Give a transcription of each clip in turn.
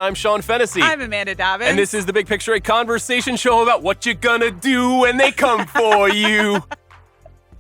I'm Sean Fennessey. I'm Amanda Dobbins. And this is the Big Picture, a conversation show about what you're gonna do when they come for you.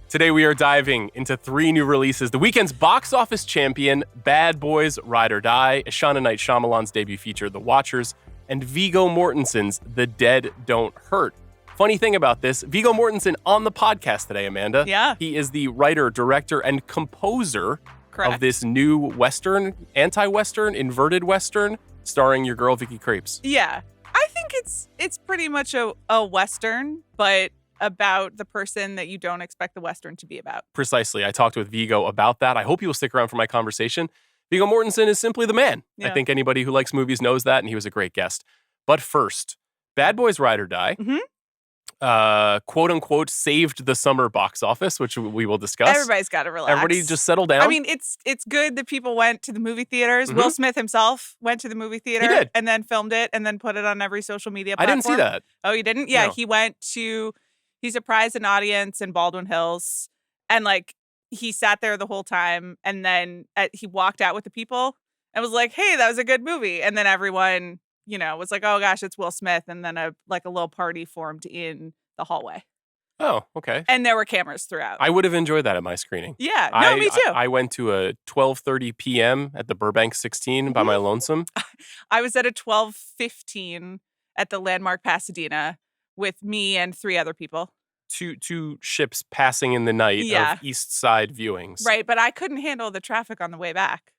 Today we are diving into 3 new releases. The weekend's box office champion, Bad Boys Ride or Die, Ishana Night Shyamalan's debut feature, The Watchers, and Viggo Mortensen's The Dead Don't Hurt. Funny thing about this, Viggo Mortensen on the podcast today, Amanda. Yeah. He is the writer, director, and composer Correct. of this new Western, anti-Western, inverted Western, starring your girl, Vicky Krieps. Yeah. I think it's pretty much a Western, but about the person that you don't expect the Western to be about. Precisely. I talked with Viggo about that. I hope you will stick around for my conversation. Viggo Mortensen is simply the man. Yeah. I think anybody who likes movies knows that, and he was a great guest. But first, Bad Boys Ride or Die, quote unquote, saved the summer box office, which we will discuss. Everybody's got to relax. Everybody just settle down. I mean, it's good that people went to the movie theaters. Will Smith himself went to the movie theater. He did. And then filmed it and then put it on every social media platform. I didn't see that. Oh, you didn't? Yeah, No. He surprised an audience in Baldwin Hills, and he sat there the whole time, and then he walked out with the people and was like, "Hey, that was a good movie." And then everyone, was like, "Oh gosh, it's Will Smith," and then a little party formed in the hallway. Oh, okay. And there were cameras throughout. I would have enjoyed that at my screening. Yeah, no, me too. I went to a 12:30 p.m. at the Burbank 16 by my lonesome. I was at a 12:15 at the Landmark Pasadena with me and 3 other people. Two ships passing in the night of East Side viewings. Right, but I couldn't handle the traffic on the way back.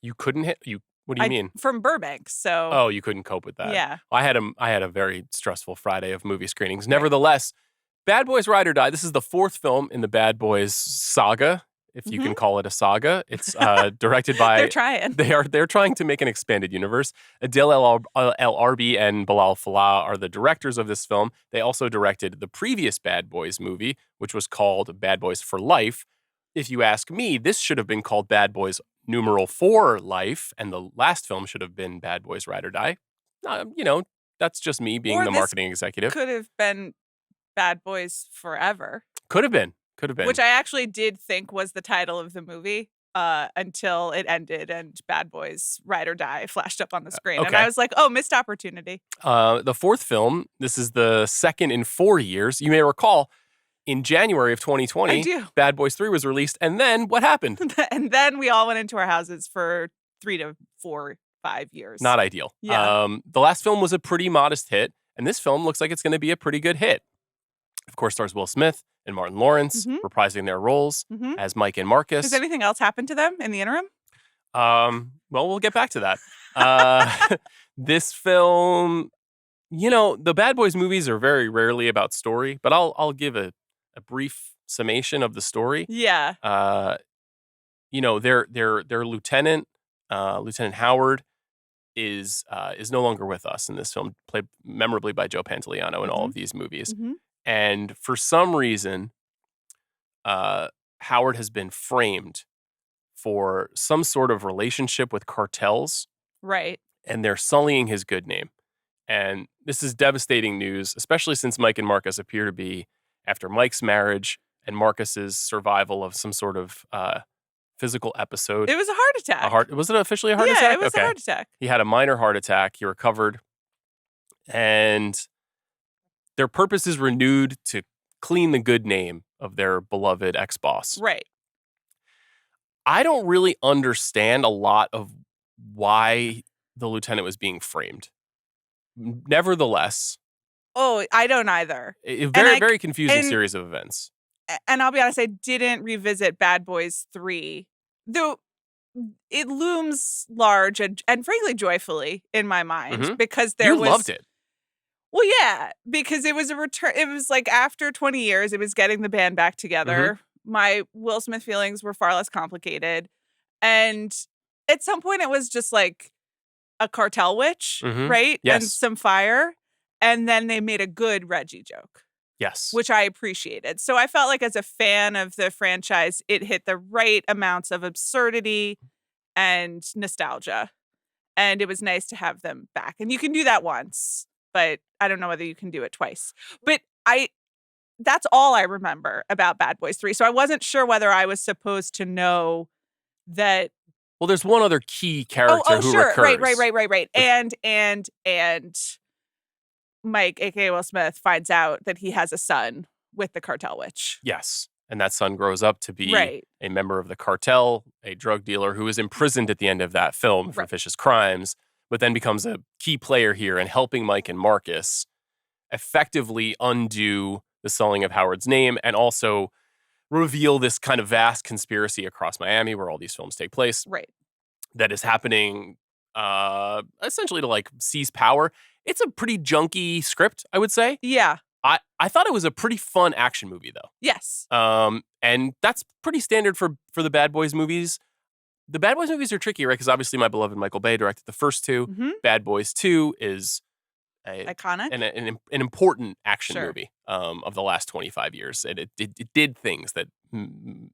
You couldn't hit you. What do you mean? From Burbank, so. Oh, you couldn't cope with that. Yeah. I had a very stressful Friday of movie screenings. Nevertheless, Bad Boys Ride or Die. This is the 4th film in the Bad Boys saga, if you can call it a saga. It's directed by. They're trying. They're trying to make an expanded universe. Adil El Arbi and Bilal Fallah are the directors of this film. They also directed the previous Bad Boys movie, which was called Bad Boys for Life. If you ask me, this should have been called Bad Boys numeral 4 Life, and the last film should have been Bad Boys Ride or Die. That's just me being the marketing executive. Could have been Bad Boys Forever. Could have been. Which I actually did think was the title of the movie until it ended and Bad Boys Ride or Die flashed up on the screen. And I was like, oh, missed opportunity. The 4th film, this is the 2nd in 4 years. You may recall, in January of 2020, I do. Bad Boys 3 was released. And then what happened? And then we all went into our houses for 3 to 4, 5 years. Not ideal. Yeah. The last film was a pretty modest hit. And this film looks like it's going to be a pretty good hit. Of course, stars Will Smith and Martin Lawrence reprising their roles as Mike and Marcus. Has anything else happened to them in the interim? Well, we'll get back to that. This film, the Bad Boys movies are very rarely about story, but I'll give a brief summation of the story. Yeah. Their lieutenant, Lieutenant Howard, is no longer with us in this film, played memorably by Joe Pantoliano in all of these movies. And for some reason, Howard has been framed for some sort of relationship with cartels. Right. And they're sullying his good name. And this is devastating news, especially since Mike and Marcus appear to be, after Mike's marriage and Marcus's survival of some sort of physical episode. It was a heart attack. Was it officially a heart attack? Yeah, it was a heart attack. He had a minor heart attack. He recovered. And their purpose is renewed to clean the good name of their beloved ex-boss. Right. I don't really understand a lot of why the lieutenant was being framed. Nevertheless. Oh, I don't either. A very confusing series of events. And I'll be honest, I didn't revisit Bad Boys 3, though it looms large and frankly joyfully in my mind because you loved it. Well, yeah, because it was a return. It was like after 20 years, it was getting the band back together. My Will Smith feelings were far less complicated. And at some point, it was just like a cartel witch, right? Yes. And some fire. And then they made a good Reggie joke. Yes. Which I appreciated. So I felt like as a fan of the franchise, it hit the right amounts of absurdity and nostalgia. And it was nice to have them back. And you can do that once, but I don't know whether you can do it twice. But that's all I remember about Bad Boys 3. So I wasn't sure whether I was supposed to know that Well, there's one other key character Oh, who sure. recurs. Right. And Mike, aka Will Smith, finds out that he has a son with the cartel witch. Yes. And that son grows up to be Right. a member of the cartel, a drug dealer who is imprisoned at the end of that film for vicious crimes, but then becomes a key player here in helping Mike and Marcus effectively undo the sullying of Howard's name and also reveal this kind of vast conspiracy across Miami where all these films take place. Right. That is happening essentially to like seize power. It's a pretty junky script, I would say. Yeah. I thought it was a pretty fun action movie, though. Yes. And that's pretty standard for the Bad Boys movies. The Bad Boys movies are tricky, right? Because obviously my beloved Michael Bay directed the first two. Mm-hmm. Bad Boys 2 is iconic, an important action Sure. movie of the last 25 years. And it did things that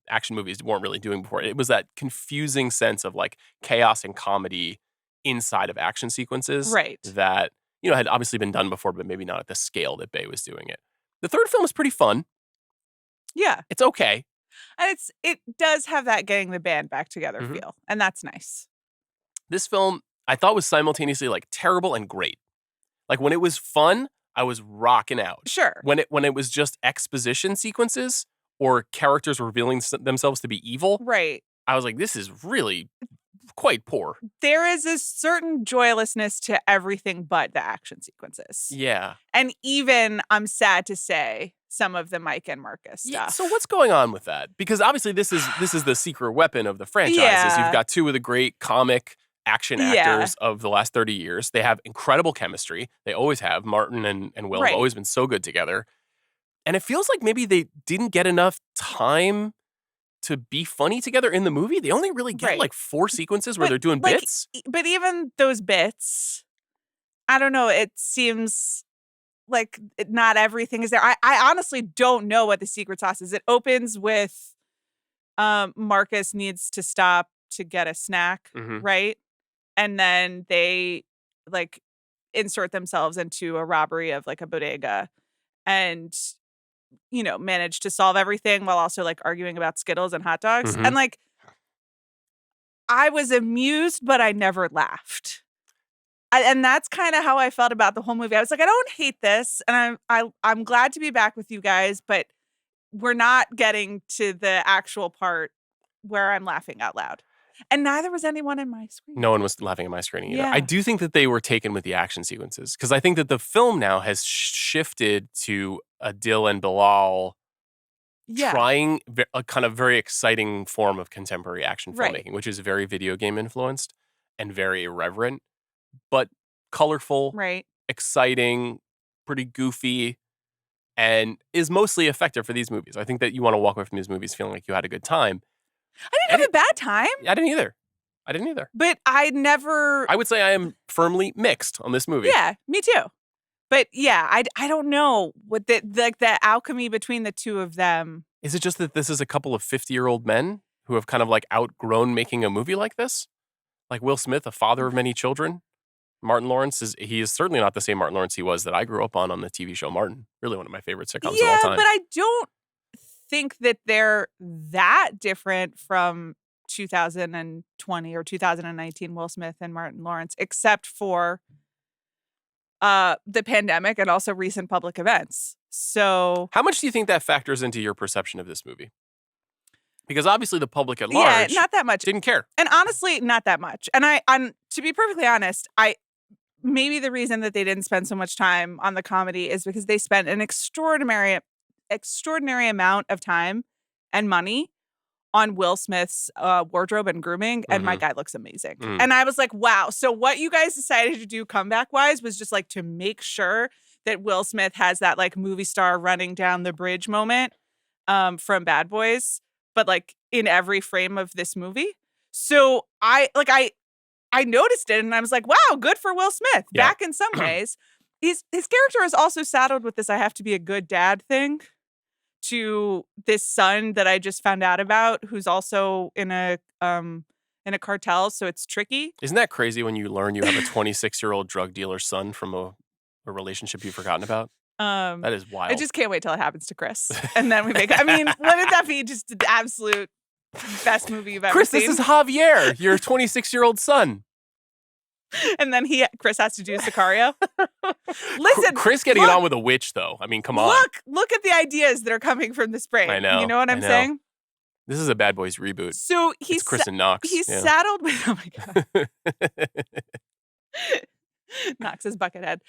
action movies weren't really doing before. It was that confusing sense of like chaos and comedy inside of action sequences. Right. That, you know, had obviously been done before, but maybe not at the scale that Bay was doing it. The third film is pretty fun. Yeah. It's okay. And it does have that getting the band back together Mhm. feel. And that's nice. This film, I thought, was simultaneously like terrible and great. Like when it was fun, I was rocking out. Sure. When it was just exposition sequences or characters revealing themselves to be evil, Right. I was like, this is really quite poor. There is a certain joylessness to everything but the action sequences. Yeah. And even, I'm sad to say, some of the Mike and Marcus stuff. Yeah, so what's going on with that? Because obviously this is the secret weapon of the franchises. Yeah. You've got two of the great comic action actors of the last 30 years. They have incredible chemistry. They always have. Martin and Will Right. have always been so good together. And it feels like maybe they didn't get enough time to be funny together in the movie. They only really get Right. like 4 sequences where But, they're doing like, bits. But even those bits, I don't know, it seems like not everything is there. I honestly don't know what the secret sauce is. It opens with Marcus needs to stop to get a snack, Mhm. right? And then they like insert themselves into a robbery of like a bodega and, you know, manage to solve everything while also like arguing about Skittles and hot dogs. Mhm. And like, I was amused, but I never laughed. And that's kind of how I felt about the whole movie. I was like, I don't hate this, and I'm glad to be back with you guys, but we're not getting to the actual part where I'm laughing out loud. And neither was anyone in my screen. No one was laughing at my screening either. Yeah. I do think that they were taken with the action sequences because I think that the film now has shifted to Adil and Bilal Yeah. trying a kind of very exciting form of contemporary action Right. filmmaking, which is very video game influenced and very irreverent, but colorful, Right. exciting, pretty goofy, and is mostly effective for these movies. I think that you want to walk away from these movies feeling like you had a good time. I didn't have a bad time, I didn't either. but I never. I would say I am firmly mixed on this movie. Yeah, me too. But yeah, I don't know what the alchemy between the two of them. Is it just that this is a couple of 50-year-old men who have kind of like outgrown making a movie like this? Like Will Smith, a father of many children. Martin Lawrence he is certainly not the same Martin Lawrence he was that I grew up on the TV show Martin. Really one of my favorite sitcoms of all time. But I don't think that they're that different from 2020 or 2019 Will Smith and Martin Lawrence, except for the pandemic and also recent public events. So How much do you think that factors into your perception of this movie? Because obviously the public at large not that much. didn't care. And honestly, not that much. And I'm to be perfectly honest, maybe the reason that they didn't spend so much time on the comedy is because they spent an extraordinary amount of time and money on Will Smith's wardrobe and grooming, and my guy looks amazing. Mm. And I was like, wow. So what you guys decided to do comeback-wise was just like to make sure that Will Smith has that like movie star running down the bridge moment from Bad Boys, but like in every frame of this movie. So I noticed it and I was like, wow, good for Will Smith. Yeah. Back in some ways. His character is also saddled with this I have to be a good dad thing to this son that I just found out about who's also in a cartel, so it's tricky. Isn't that crazy when you learn you have a 26-year-old drug dealer son from a relationship you've forgotten about? That is wild. I just can't wait till it happens to Chris. And then we make I mean, wouldn't that be just an absolute best movie you've ever Chris, seen. this is Javier, your 26-year-old son. And then Chris has to do Sicario. Listen, Chris getting it on with a witch, though. I mean, come on. Look at the ideas that are coming from this brain. I know. You know what I'm saying? This is a Bad Boys reboot. So it's Chris and Knox. He's saddled with, oh my God. Knox's Buckethead.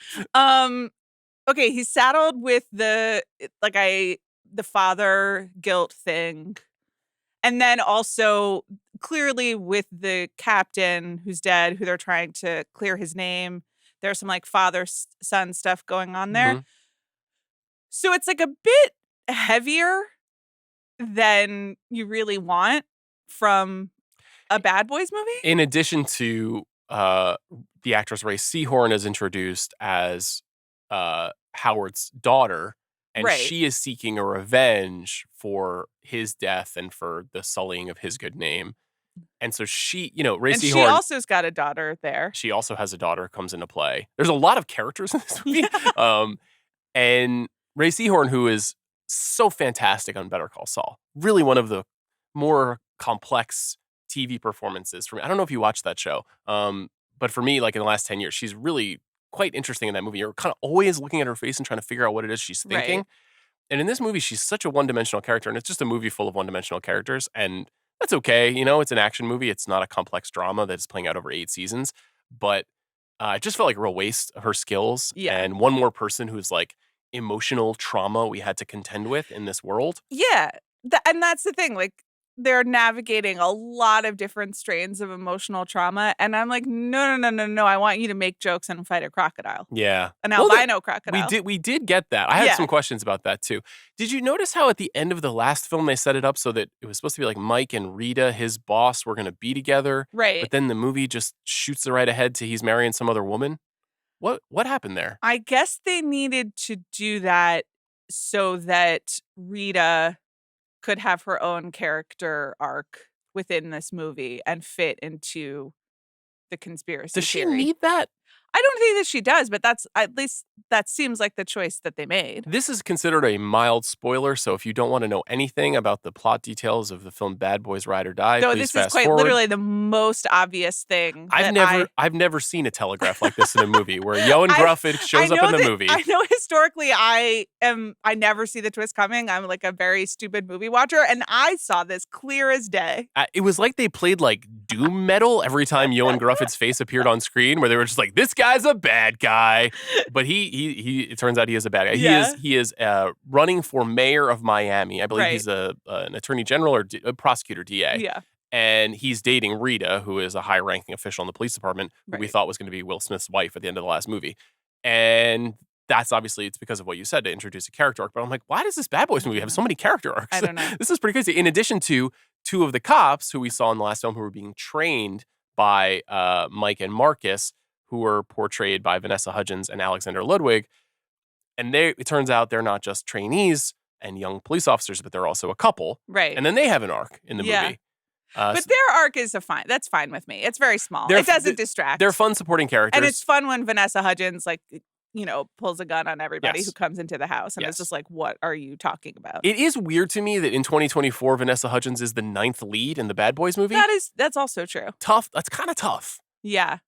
Okay, he's saddled with the father guilt thing. And then also clearly with the captain who's dead, who they're trying to clear his name. There's some like father-son stuff going on there. Mhm. So it's like a bit heavier than you really want from a Bad Boys movie. In addition to the actress Ray Seahorn is introduced as Howard's daughter, and she is seeking a revenge for his death and for the sullying of his good name. And so she, Ray Seahorn. She also's got a daughter there. She also has a daughter, comes into play. There's a lot of characters in this movie. Yeah. And Ray Seahorn, who is so fantastic on Better Call Saul, really one of the more complex TV performances for me. I don't know if you watched that show, but for me, like in the last 10 years, she's really quite interesting in that movie. You're kind of always looking at her face and trying to figure out what it is she's thinking. Right. And in this movie, she's such a one-dimensional character, and it's just a movie full of one-dimensional characters, and that's okay. It's an action movie. It's not a complex drama that's playing out over 8 seasons, but it just felt like a real waste of her skills. Yeah. And one more person who's like emotional trauma we had to contend with in this world. Yeah. And that's the thing. Like, they're navigating a lot of different strains of emotional trauma. And I'm like, no. I want you to make jokes and fight a crocodile. Yeah. An albino crocodile. We did get that. I had some questions about that too. Did you notice how at the end of the last film they set it up so that it was supposed to be like Mike and Rita, his boss, were going to be together? Right. But then the movie just shoots it right ahead to he's marrying some other woman. What happened there? I guess they needed to do that so that Rita could have her own character arc within this movie and fit into the conspiracy Does she theory. need that? I don't think that she does, but that's at least that seems like the choice that they made. This is considered a mild spoiler, so if you don't want to know anything about the plot details of the film Bad Boys Ride or Die, So please this fast is quite forward. literally the most obvious thing. I've never seen a telegraph like this in a movie where Yoan Gruffin shows up in the movie. I know historically I never see the twist coming. I'm like a very stupid movie watcher, and I saw this clear as day. It was like they played like doom metal every time Yoan Gruffin's face appeared on screen, where they were just like, "This guy's a bad guy," but he it turns out he is a bad guy. Yeah. He is running for mayor of Miami. I believe he's an attorney general or a prosecutor, DA. Yeah. And he's dating Rita, who is a high-ranking official in the police department, who we thought was going to be Will Smith's wife at the end of the last movie. And that's obviously, it's because of what you said to introduce a character arc. But I'm like, why does this Bad Boys movie have so many character arcs? I don't know. This is pretty crazy. In addition to 2 of the cops who we saw in the last film who were being trained by Mike and Marcus, who were portrayed by Vanessa Hudgens and Alexander Ludwig. And it turns out they're not just trainees and young police officers, but they're also a couple. Right. And then they have an arc in the movie. But their arc is that's fine with me. It's very small. It doesn't distract. They're fun supporting characters. And it's fun when Vanessa Hudgens, pulls a gun on everybody who comes into the house. And it's just like, what are you talking about? It is weird to me that in 2024, Vanessa Hudgens is the 9th lead in the Bad Boys movie. That's also true. Tough. That's kind of tough. Yeah.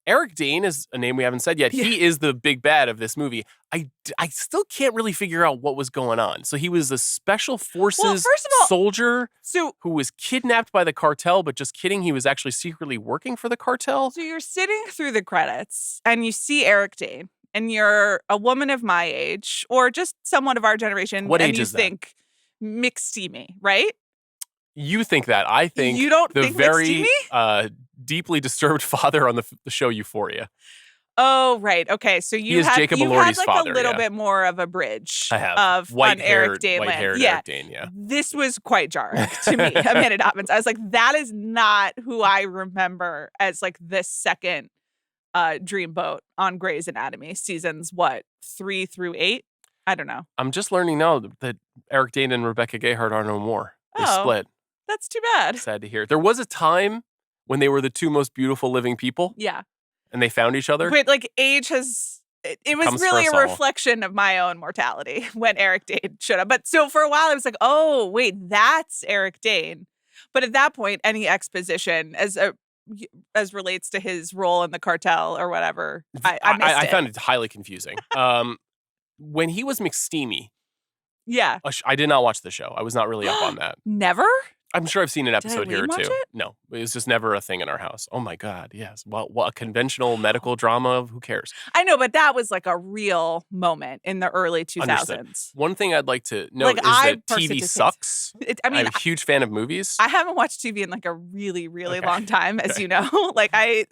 Eric Dane is a name we haven't said yet. He is the big bad of this movie. I still can't really figure out what was going on. So he was a special forces soldier who was kidnapped by the cartel, but just kidding, he was actually secretly working for the cartel. So you're sitting through the credits and you see Eric Dane and you're a woman of my age or just someone of our generation. What and age you is that? think McSteamy, right? You think that. I think you don't the think very deeply disturbed father on the show Euphoria. Oh, right. Okay. So you had Jacob like Elordi's father, a little bit more of a bridge I have. of Eric Dane. White-haired Eric Dane, yeah. This was quite jarring to me, Amanda Dobbins. I was like, that is not who I remember as like the second dreamboat on Grey's Anatomy seasons, 3 through 8? I don't know. I'm just learning now that Eric Dane and Rebecca Gayheart are no more. They split. That's too bad. Sad to hear. There was a time when they were the 2 most beautiful living people. Yeah. And they found each other. But like age has it was Comes for really us a all. reflection of my own mortality when Eric Dane showed up. But so for a while I was like, oh, wait, that's Eric Dane. But at that point, any exposition as relates to his role in the cartel or whatever, I missed I it. found it highly confusing. When he was McSteamy, Yeah. I did not watch the show. I was not really up on that. Never? I'm sure I've seen an Did episode here or Eileen watch two. it? No, it was just never a thing in our house. Oh my God, yes. Well, what a conventional medical drama. Who cares? I know, but that was like a real moment in the early 2000s. Understood. One thing I'd like to note Like, is I that personally TV just sucks. I mean, I'm a huge fan of movies. I haven't watched TV in like a really, really Okay. long time, as Okay. you know. Like I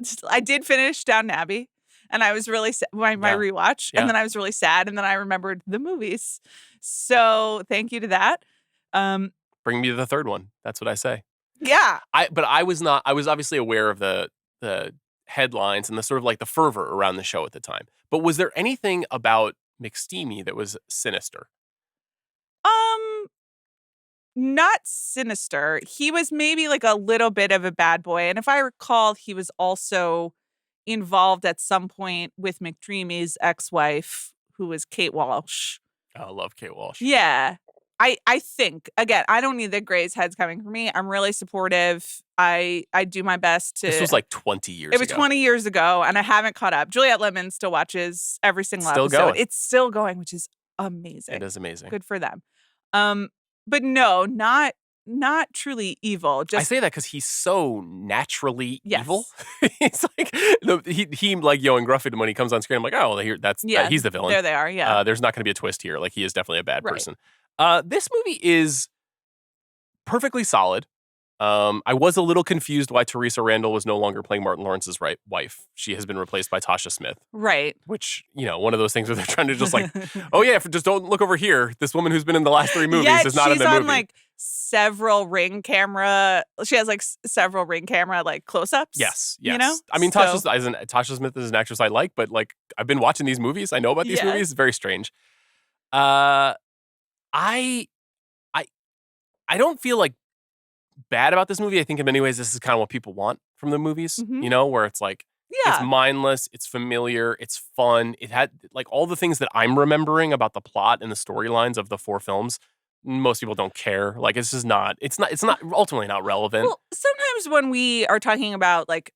did finish Downton Abbey, and I was really my Yeah. rewatch, Yeah. and then I was really sad, and then I remembered the movies. So thank you to that. Bring me to the third one. That's what I say. Yeah, But I was not. I was obviously aware of the headlines and the sort of like the fervor around the show at the time. But was there anything about McSteamy that was sinister? not sinister. He was maybe like a little bit of a bad boy, and if I recall, he was also involved at some point with McDreamy's ex-wife, who was Kate Walsh. I love Kate Walsh. Yeah. I think, again, I don't need the Grey's heads coming for me. I'm really supportive. I do my best to. This was like 20 years It was ago. 20 years ago, and I haven't caught up. Juliette Lemon still watches every single Still episode. going. It's still going, which is amazing. It is amazing. Good for them. But no, not truly evil. I Just say that because he's so naturally Yes. evil. It's like he like Yoan Gruffin when he comes on screen. I'm like, oh, well, he's the villain. there they are. Yeah. There's not going to be a twist here. Like he is definitely a bad Right. person. This movie is perfectly solid. I was a little confused why Teresa Randall was no longer playing Martin Lawrence's wife. She has been replaced by Tasha Smith, Right. which, one of those things where they're trying to just like, oh yeah, just don't look over here. This woman who's been in the last 3 movies Yet is not in she's the on movie. like several ring camera. She has like several ring camera like close-ups. Yes. You know? I mean, So- Tasha Smith is an actress I like, but like I've been watching these movies. I know about these Yes. movies. It's very strange. I don't feel like bad about this movie. I think in many ways this is kind of what people want from the movies. Mhm. Where it's like it's Yeah. mindless, it's familiar, it's fun. It had like all the things that I'm remembering about the plot and the storylines of the 4 films. Most people don't care. Like it's just not. It's not ultimately not relevant. Well, sometimes when we are talking about like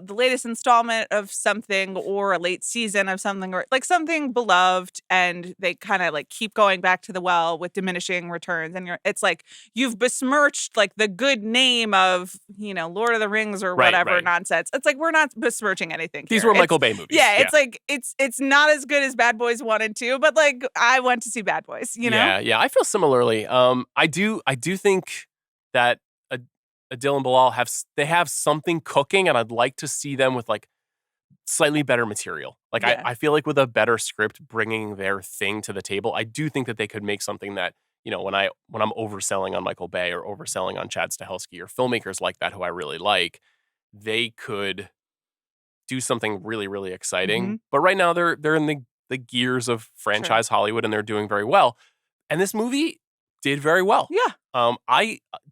the latest installment of something or a late season of something or like something beloved, and they kind of like keep going back to the well with diminishing returns, and it's like you've besmirched like the good name of Lord of the Rings or Right, whatever right. nonsense. It's like we're not besmirching anything. These here. were Michael Bay movies. Yeah, it's like it's not as good as Bad Boys 1 and 2, but like I went to see Bad Boys. Yeah. I feel similarly. I do think that Adil and Bilal have something cooking, and I'd like to see them with like slightly better material. Like Yeah. I feel like with a better script, bringing their thing to the table, I do think that they could make something that when I'm overselling on Michael Bay or overselling on Chad Stahelski or filmmakers like that who I really like, they could do something really, really exciting. Mm-hmm. But right now they're in the gears of franchise Hollywood, and they're doing very well. And this movie did very well. Yeah.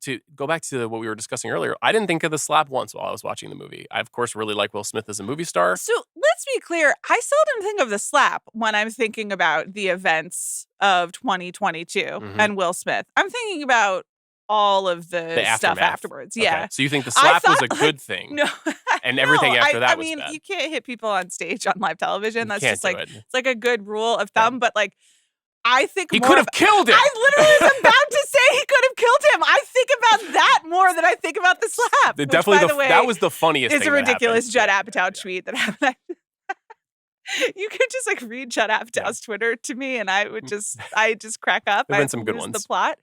To go back to what we were discussing earlier, I didn't think of the slap once while I was watching the movie. I of course really like Will Smith as a movie star. So let's be clear. I seldom think of the slap when I'm thinking about the events of 2022 Mhm. and Will Smith. I'm thinking about all of the stuff aftermath. afterwards. Yeah. Okay. So you think the slap was a thought, good thing, No. and everything No, after that I was mean, bad. you can't hit people on stage on live television. That's Can't just do like it. it's like a good rule of thumb. But like, I think He more could have of- killed him. I literally was about to say he could have killed him. I think about that more than I think about the slap. Which, Definitely, by the way, that was the funniest. is thing a that ridiculous Judd happened. Apatow tweet that happened. You could just like read Judd Apatow's Twitter to me, and I just crack up. There've been I'd some good lose the ones. plot.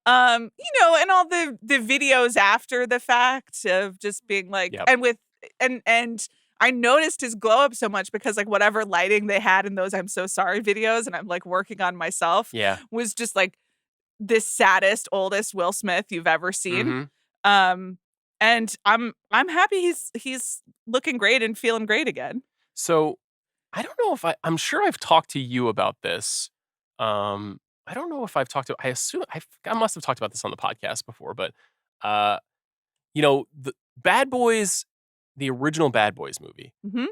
And all the videos after the fact of just being like, Yep. and with and I noticed his glow up so much because like whatever lighting they had in those I'm so sorry videos, and I'm like working on myself, Yeah. was just like the saddest, oldest Will Smith you've ever seen. Mhm. And I'm happy he's looking great and feeling great again. So I don't know if I'm sure I've talked to you about this. I don't know if I've talked to. I assume I must have talked about this on the podcast before, but the Bad Boys, the original Bad Boys movie, Mhm.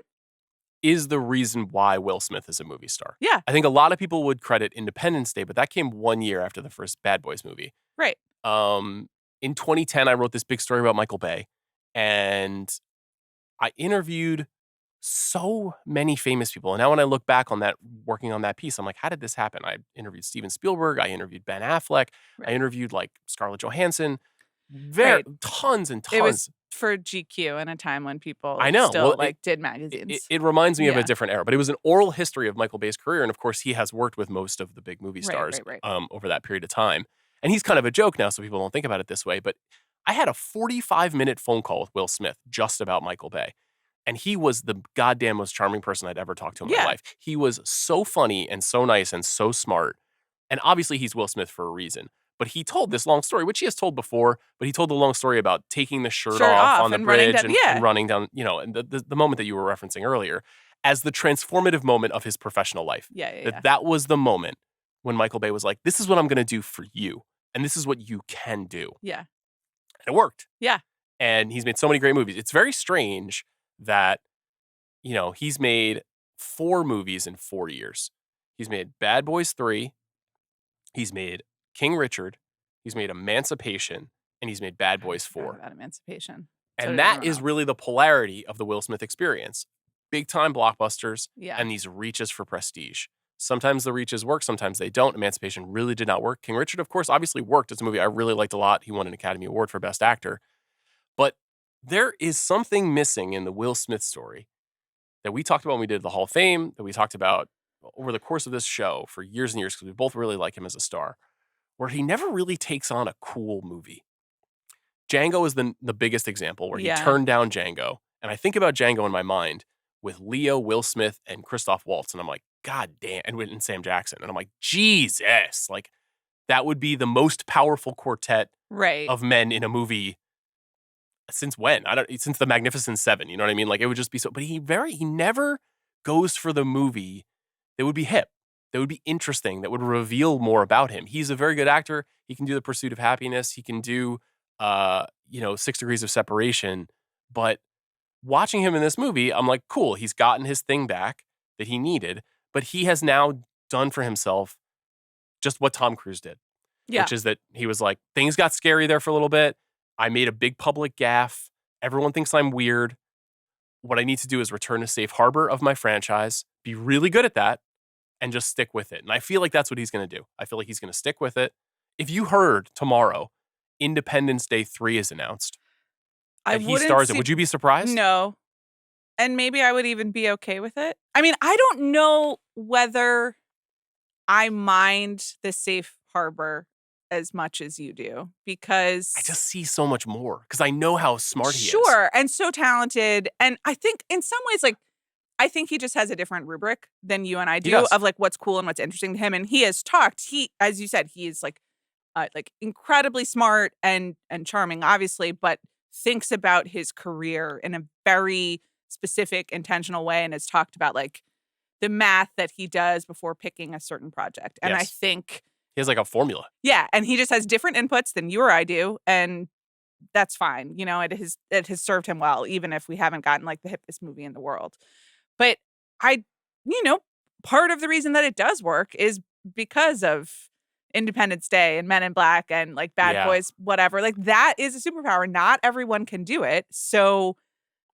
is the reason why Will Smith is a movie star. Yeah. I think a lot of people would credit Independence Day, but that came 1 year after the first Bad Boys movie. Right. In 2010, I wrote this big story about Michael Bay, and I interviewed so many famous people. And now when I look back on that, working on that piece, I'm like, how did this happen? I interviewed Steven Spielberg. I interviewed Ben Affleck. Right. I interviewed like Scarlett Johansson. Right. Tons and tons. It was for GQ in a time when people I know. still Well, did magazines. It reminds me of Yeah. a different era, but it was an oral history of Michael Bay's career. And of course, he has worked with most of the big movie stars Right. over that period of time. And he's kind of a joke now, so people don't think about it this way. But I had a 45-minute phone call with Will Smith just about Michael Bay. And he was the goddamn most charming person I'd ever talked to in my life. He was so funny and so nice and so smart. And obviously, he's Will Smith for a reason. But he told this long story, which he has told before, but he told the long story about taking the shirt off on the bridge and running down, and the moment that you were referencing earlier as the transformative moment of his professional life. That was the moment when Michael Bay was like, this is what I'm going to do for you. And this is what you can do. Yeah. And it worked. Yeah. And he's made so many great movies. It's very strange that, he's made 4 movies in 4 years. He's made Bad Boys 3. He's made King Richard, he's made Emancipation, and he's made Bad Boys 4. About Emancipation. And that is really the polarity of the Will Smith experience. Big time blockbusters and these reaches for prestige. Sometimes the reaches work, sometimes they don't. Emancipation really did not work. King Richard, of course, obviously worked. It's a movie I really liked a lot. He won an Academy Award for Best Actor. But there is something missing in the Will Smith story that we talked about when we did the Hall of Fame, that we talked about over the course of this show for years and years, because we both really like him as a star, where he never really takes on a cool movie. Django is the biggest example where he turned down Django. And I think about Django in my mind with Leo, Will Smith, and Christoph Waltz. And I'm like, God damn, and Sam Jackson. And I'm like, Jesus, like that would be the most powerful quartet of men in a movie since when? Since the Magnificent Seven, you know what I mean? Like it would just be so, but he never goes for the movie that would be hip, that would be interesting, that would reveal more about him. He's a very good actor. He can do The Pursuit of Happiness. He can do, 6 Degrees of Separation. But watching him in this movie, I'm like, cool. He's gotten his thing back that he needed, but he has now done for himself just what Tom Cruise did, which is that he was like, things got scary there for a little bit. I made a big public gaffe. Everyone thinks I'm weird. What I need to do is return to safe harbor of my franchise, be really good at that, and just stick with it. And I feel like that's what he's going to do. I feel like he's going to stick with it. If you heard tomorrow, Independence Day 3 is announced, and he stars it, would you be surprised? No. And maybe I would even be okay with it. I mean, I don't know whether I mind the safe harbor as much as you do, because I just see so much more because I know how smart he is. Sure, and so talented. And I think in some ways, I think he just has a different rubric than you and I do of what's cool and what's interesting to him. And he has talked. As you said, he is like incredibly smart and charming, obviously, but thinks about his career in a very specific, intentional way, and has talked about the math that he does before picking a certain project. And I think he has a formula. Yeah, and he just has different inputs than you or I do, and that's fine. It has served him well, even if we haven't gotten the hippest movie in the world. But part of the reason that it does work is because of Independence Day and Men in Black and Bad Boys, whatever. That is a superpower. Not everyone can do it. So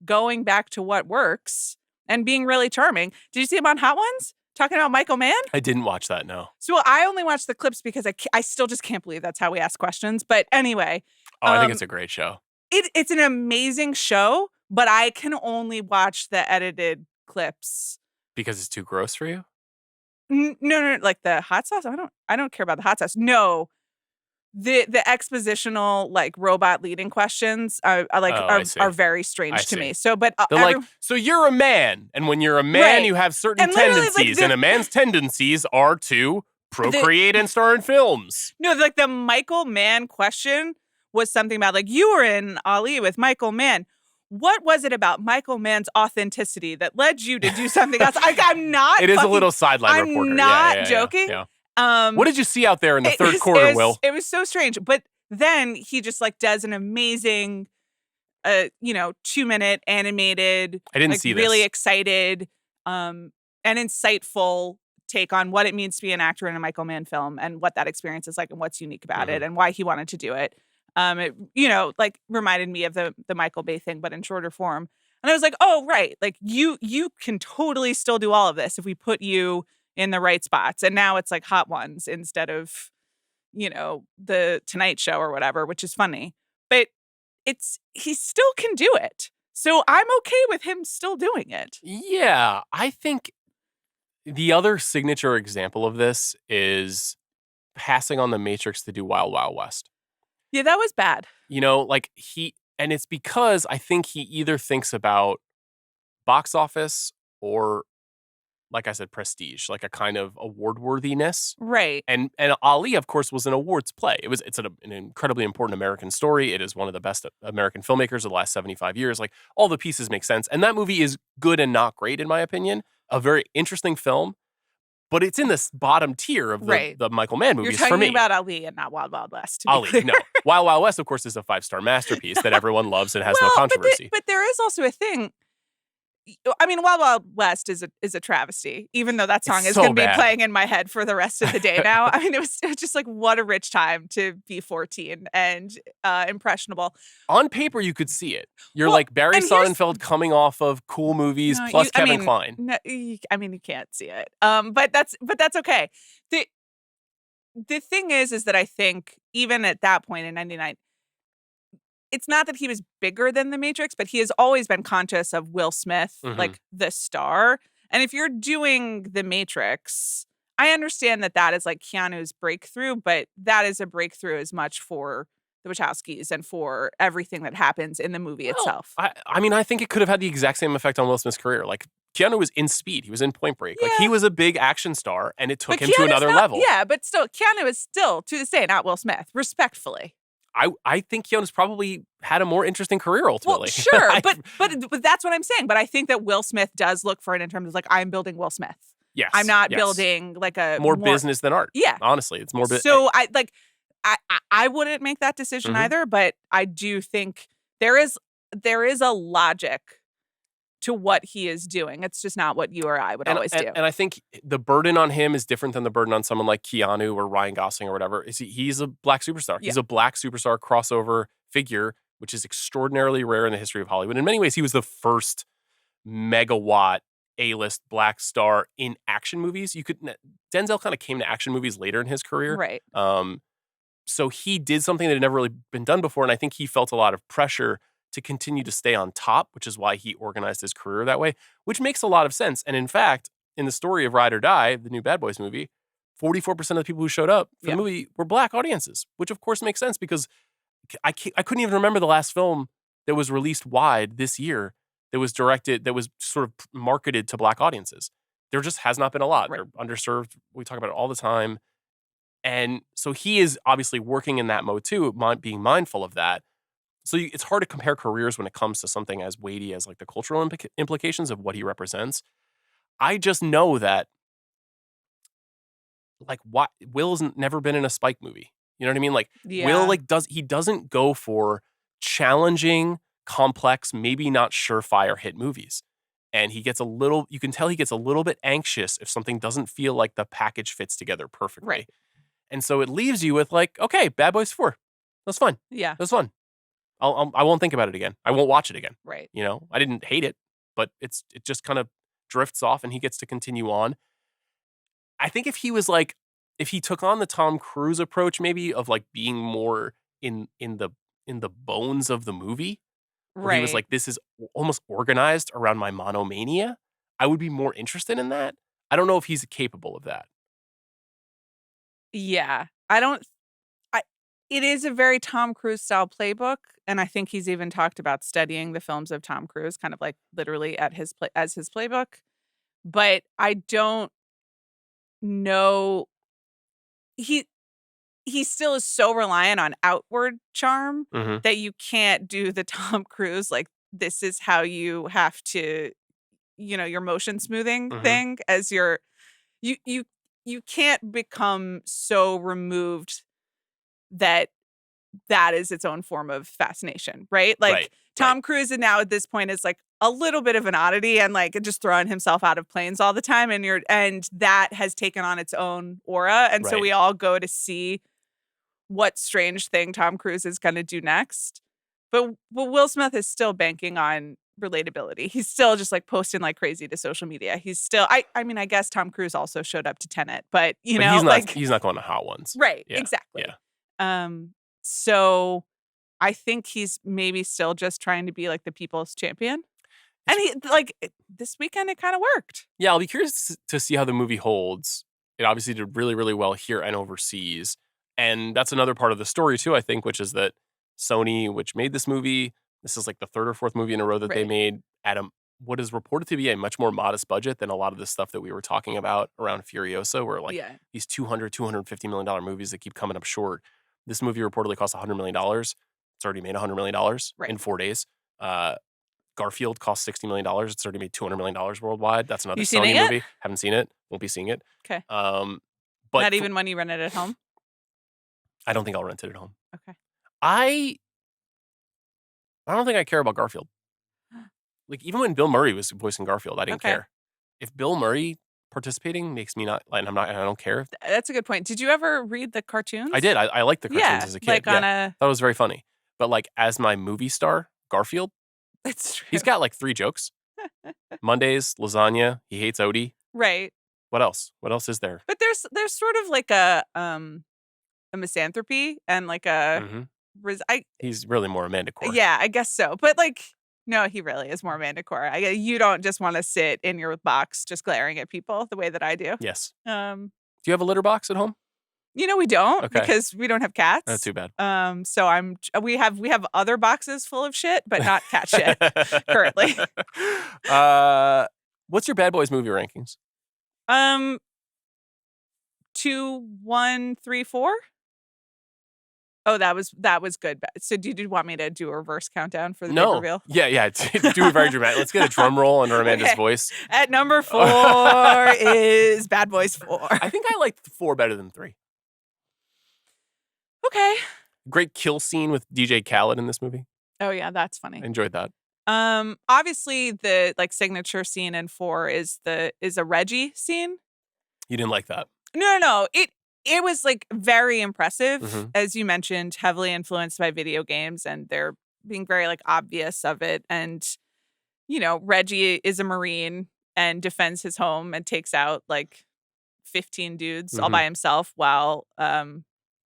going back to what works and being really charming. Did you see him on Hot Ones? Talking about Michael Mann? I didn't watch that, no. So I only watched the clips because I still just can't believe that's how we ask questions. But anyway. I think it's a great show. It's an amazing show, but I can only watch the edited clips. Because it's too gross for you? No, the hot sauce? I don't care about the hot sauce. No. The expositional robot leading questions are very strange to me. So, but so you're a man, and when you're a man, you have certain tendencies, and a man's tendencies are to procreate and star in films. No, the Michael Mann question was something about you were in Ali with Michael Mann. What was it about Michael Mann's authenticity that led you to do something else? I'm not. It is a little sideline reporter. I'm not joking. Yeah. What did you see out there in the third quarter, Will? It was so strange. But then he just does an amazing, 2-minute animated. I didn't see this. Really excited an insightful take on what it means to be an actor in a Michael Mann film and what that experience is like and what's unique about it and why he wanted to do it. It, like reminded me of the Michael Bay thing, but in shorter form. And I was like, oh, right. Like you can totally still do all of this if we put you in the right spots. And now it's like Hot Ones instead of, the Tonight Show or whatever, which is funny. But he still can do it. So I'm okay with him still doing it. Yeah, I think the other signature example of this is passing on The Matrix to do Wild Wild West. Yeah, that was bad. And it's because I think he either thinks about box office or, like I said, prestige, like a kind of award worthiness. Right. And Ali, of course, was an awards play. It's an incredibly important American story. It is one of the best American filmmakers of the last 75 years. Like, all the pieces make sense. And that movie is good and not great, in my opinion. A very interesting film, but it's in this bottom tier of the Michael Mann movies for me. You're talking about Ali and not Wild Wild West. Ali, no. Wild Wild West, of course, is a 5-star masterpiece that everyone loves and has no controversy. But there is also a thing. I mean, Wild Wild West is a travesty, even though that song is going to be playing in my head for the rest of the day now. I mean, it was just like, what a rich time to be 14 and impressionable. On paper, you could see it. You're like Barry Sonnenfeld coming off of cool movies plus Kevin Kline. No, you can't see it. But that's okay. The thing is that I think even at that point in 99, it's not that he was bigger than The Matrix, but he has always been conscious of Will Smith, like the star. And if you're doing The Matrix, I understand that is like Keanu's breakthrough, but that is a breakthrough as much for the Wachowskis and for everything that happens in the movie itself. I mean, I think it could have had the exact same effect on Will Smith's career. Like, Keanu was in Speed. He was in Point Break. Yeah. Like, he was a big action star, and it took him to another level. Yeah, but still, Keanu is still, to this day, not Will Smith, respectfully. I think Keanu's probably had a more interesting career ultimately. Well, sure, but that's what I'm saying. But I think that Will Smith does look for it in terms of like, I'm building Will Smith. Yes, I'm not building like a more business than art. Yeah, honestly, it's more. So I wouldn't make that decision either, but I do think there is a logic to what he is doing. It's just not what you or I would always do. And I think the burden on him is different than the burden on someone like Keanu or Ryan Gosling or whatever. He's a black superstar. Yeah. He's a black superstar crossover figure, which is extraordinarily rare in the history of Hollywood. In many ways, he was the first megawatt A-list black star in action movies. Denzel kind of came to action movies later in his career. Right. So he did something that had never really been done before, and I think he felt a lot of pressure to continue to stay on top, which is why he organized his career that way, which makes a lot of sense. And in fact, in the story of Ride or Die, the new Bad Boys movie, 44% of the people who showed up for the movie were black audiences, which of course makes sense because I couldn't even remember the last film that was released wide this year that was sort of marketed to black audiences. There just has not been a lot. Right. They're underserved. We talk about it all the time. And so he is obviously working in that mode too, being mindful of that. So it's hard to compare careers when it comes to something as weighty as like the cultural implications of what he represents. I just know that like Will's never been in a Spike movie. You know what I mean? Like Will doesn't go for challenging, complex, maybe not surefire hit movies. And you can tell he gets a little bit anxious if something doesn't feel like the package fits together perfectly. Right. And so it leaves you with like, okay, Bad Boys 4. That's fun. Yeah. That's fun. I won't think about it again. I won't watch it again. Right. I didn't hate it, but it just kind of drifts off and he gets to continue on. I think if he took on the Tom Cruise approach, maybe of like being more in the bones of the movie, where he was like, this is almost organized around my monomania, I would be more interested in that. I don't know if he's capable of that. Yeah. It is a very Tom Cruise style playbook, and I think he's even talked about studying the films of Tom Cruise, kind of like literally as his playbook. But I don't know. He still is so reliant on outward charm that you can't do the Tom Cruise like this is how you have to, your motion smoothing thing as you can't become so removed that is its own form of fascination, right? Like Tom Cruise and now at this point is like a little bit of an oddity and like just throwing himself out of planes all the time, and that has taken on its own aura, and so Right. we all go to see what strange thing Tom Cruise is going to do next. But Will Smith is still banking on relatability. He's still just like posting like crazy to social media. He's still I mean, I guess Tom Cruise also showed up to Tenet, but you know, he's not going to Hot Ones. Right, Yeah, exactly. yeah. So I think he's maybe still just trying to be like the people's champion. And he like this weekend it kind of worked. Yeah, I'll be curious to see how the movie holds. It obviously did really, really well here and overseas. And that's another part of the story too, I think, which is that Sony, which made this movie, this is like the third or fourth movie in a row that they made at what is reported to be a much more modest budget than a lot of the stuff that we were talking about around Furiosa, where like these $250 million movies that keep coming up short. This movie reportedly cost $100 million. It's already made $100 million in 4 days. Garfield cost $60 million. It's already made $200 million worldwide. That's another Sony movie. Haven't seen it. Won't be seeing it. Okay. But not even when you rent it at home? I don't think I'll rent it at home. Okay. I don't think I care about Garfield. Like, even when Bill Murray was voicing Garfield, I didn't care. If Bill Murray participating makes me not, like, I don't care. That's a good point. Did you ever read the cartoons? I did. I liked the cartoons as a kid. Like on thought it was very funny. But like, as my movie star, Garfield, that's true. He's got like 3 jokes. Mondays, lasagna. He hates Odie. Right. What else? What else is there? But there's sort of like a misanthropy and like a he's really more Amanda Core. Yeah, I guess so. But like, no, he really is more Amanda Core. You don't just want to sit in your box just glaring at people the way that I do. Yes. Do you have a litter box at home? You know, we don't because we don't have cats. That's too bad. So we have other boxes full of shit, but not cat shit currently. What's your Bad Boys movie rankings? 2, 1, 3, 4. Oh, that was good. So did you want me to do a reverse countdown for the big reveal? Yeah. Do it very dramatic. Let's get a drum roll under Amanda's voice. At number 4 is Bad Boys 4. I think I liked 4 better than 3. Okay. Great kill scene with DJ Khaled in this movie. Oh yeah, that's funny. I enjoyed that. Obviously the like signature scene in 4 is a Reggie scene. You didn't like that? No. It was like very impressive, as you mentioned, heavily influenced by video games, and they're being very like obvious of it. And you know, Reggie is a Marine and defends his home and takes out like 15 dudes all by himself while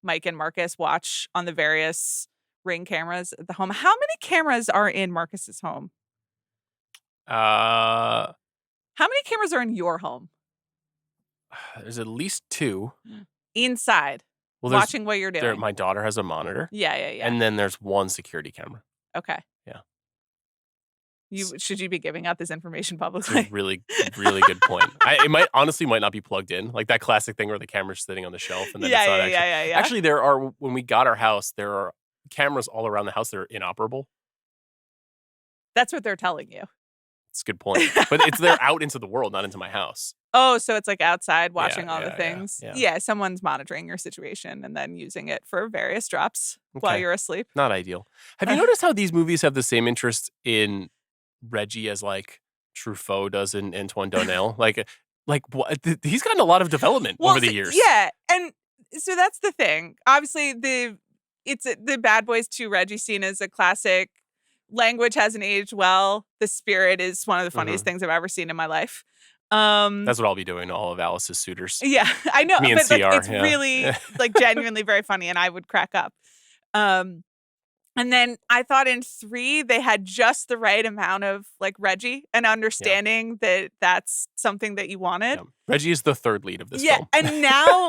Mike and Marcus watch on the various Ring cameras at the home. How many cameras are in Marcus's home? How many cameras are in your home? There's at least 2. Inside, watching what you're doing. My daughter has a monitor. Yeah. And then there's 1 security camera. Okay. Yeah. Should you be giving out this information publicly? It's a really, really good point. It might not be plugged in. Like that classic thing where the camera's sitting on the shelf and then it's not actually. Yeah. Actually, when we got our house, there are cameras all around the house that are inoperable. That's what they're telling you. It's a good point. But they're out into the world, not into my house. Oh, so it's like outside watching all the things. Yeah, someone's monitoring your situation and then using it for various drops while you're asleep. Not ideal. Have you noticed how these movies have the same interest in Reggie as like Truffaut does in Antoine Donnell? like what? He's gotten a lot of development over the years. Yeah, and so that's the thing. Obviously, the Bad Boys 2 Reggie scene is a classic. Language hasn't aged well. The spirit is one of the funniest things I've ever seen in my life. That's what I'll be doing to all of Alice's suitors. Yeah, I know. Me and but like, CR, it's really like genuinely very funny, and I would crack up. And then I thought in 3 they had just the right amount of like Reggie and understanding that that's something that you wanted. Yeah. Reggie is the 3rd lead of this film. And now,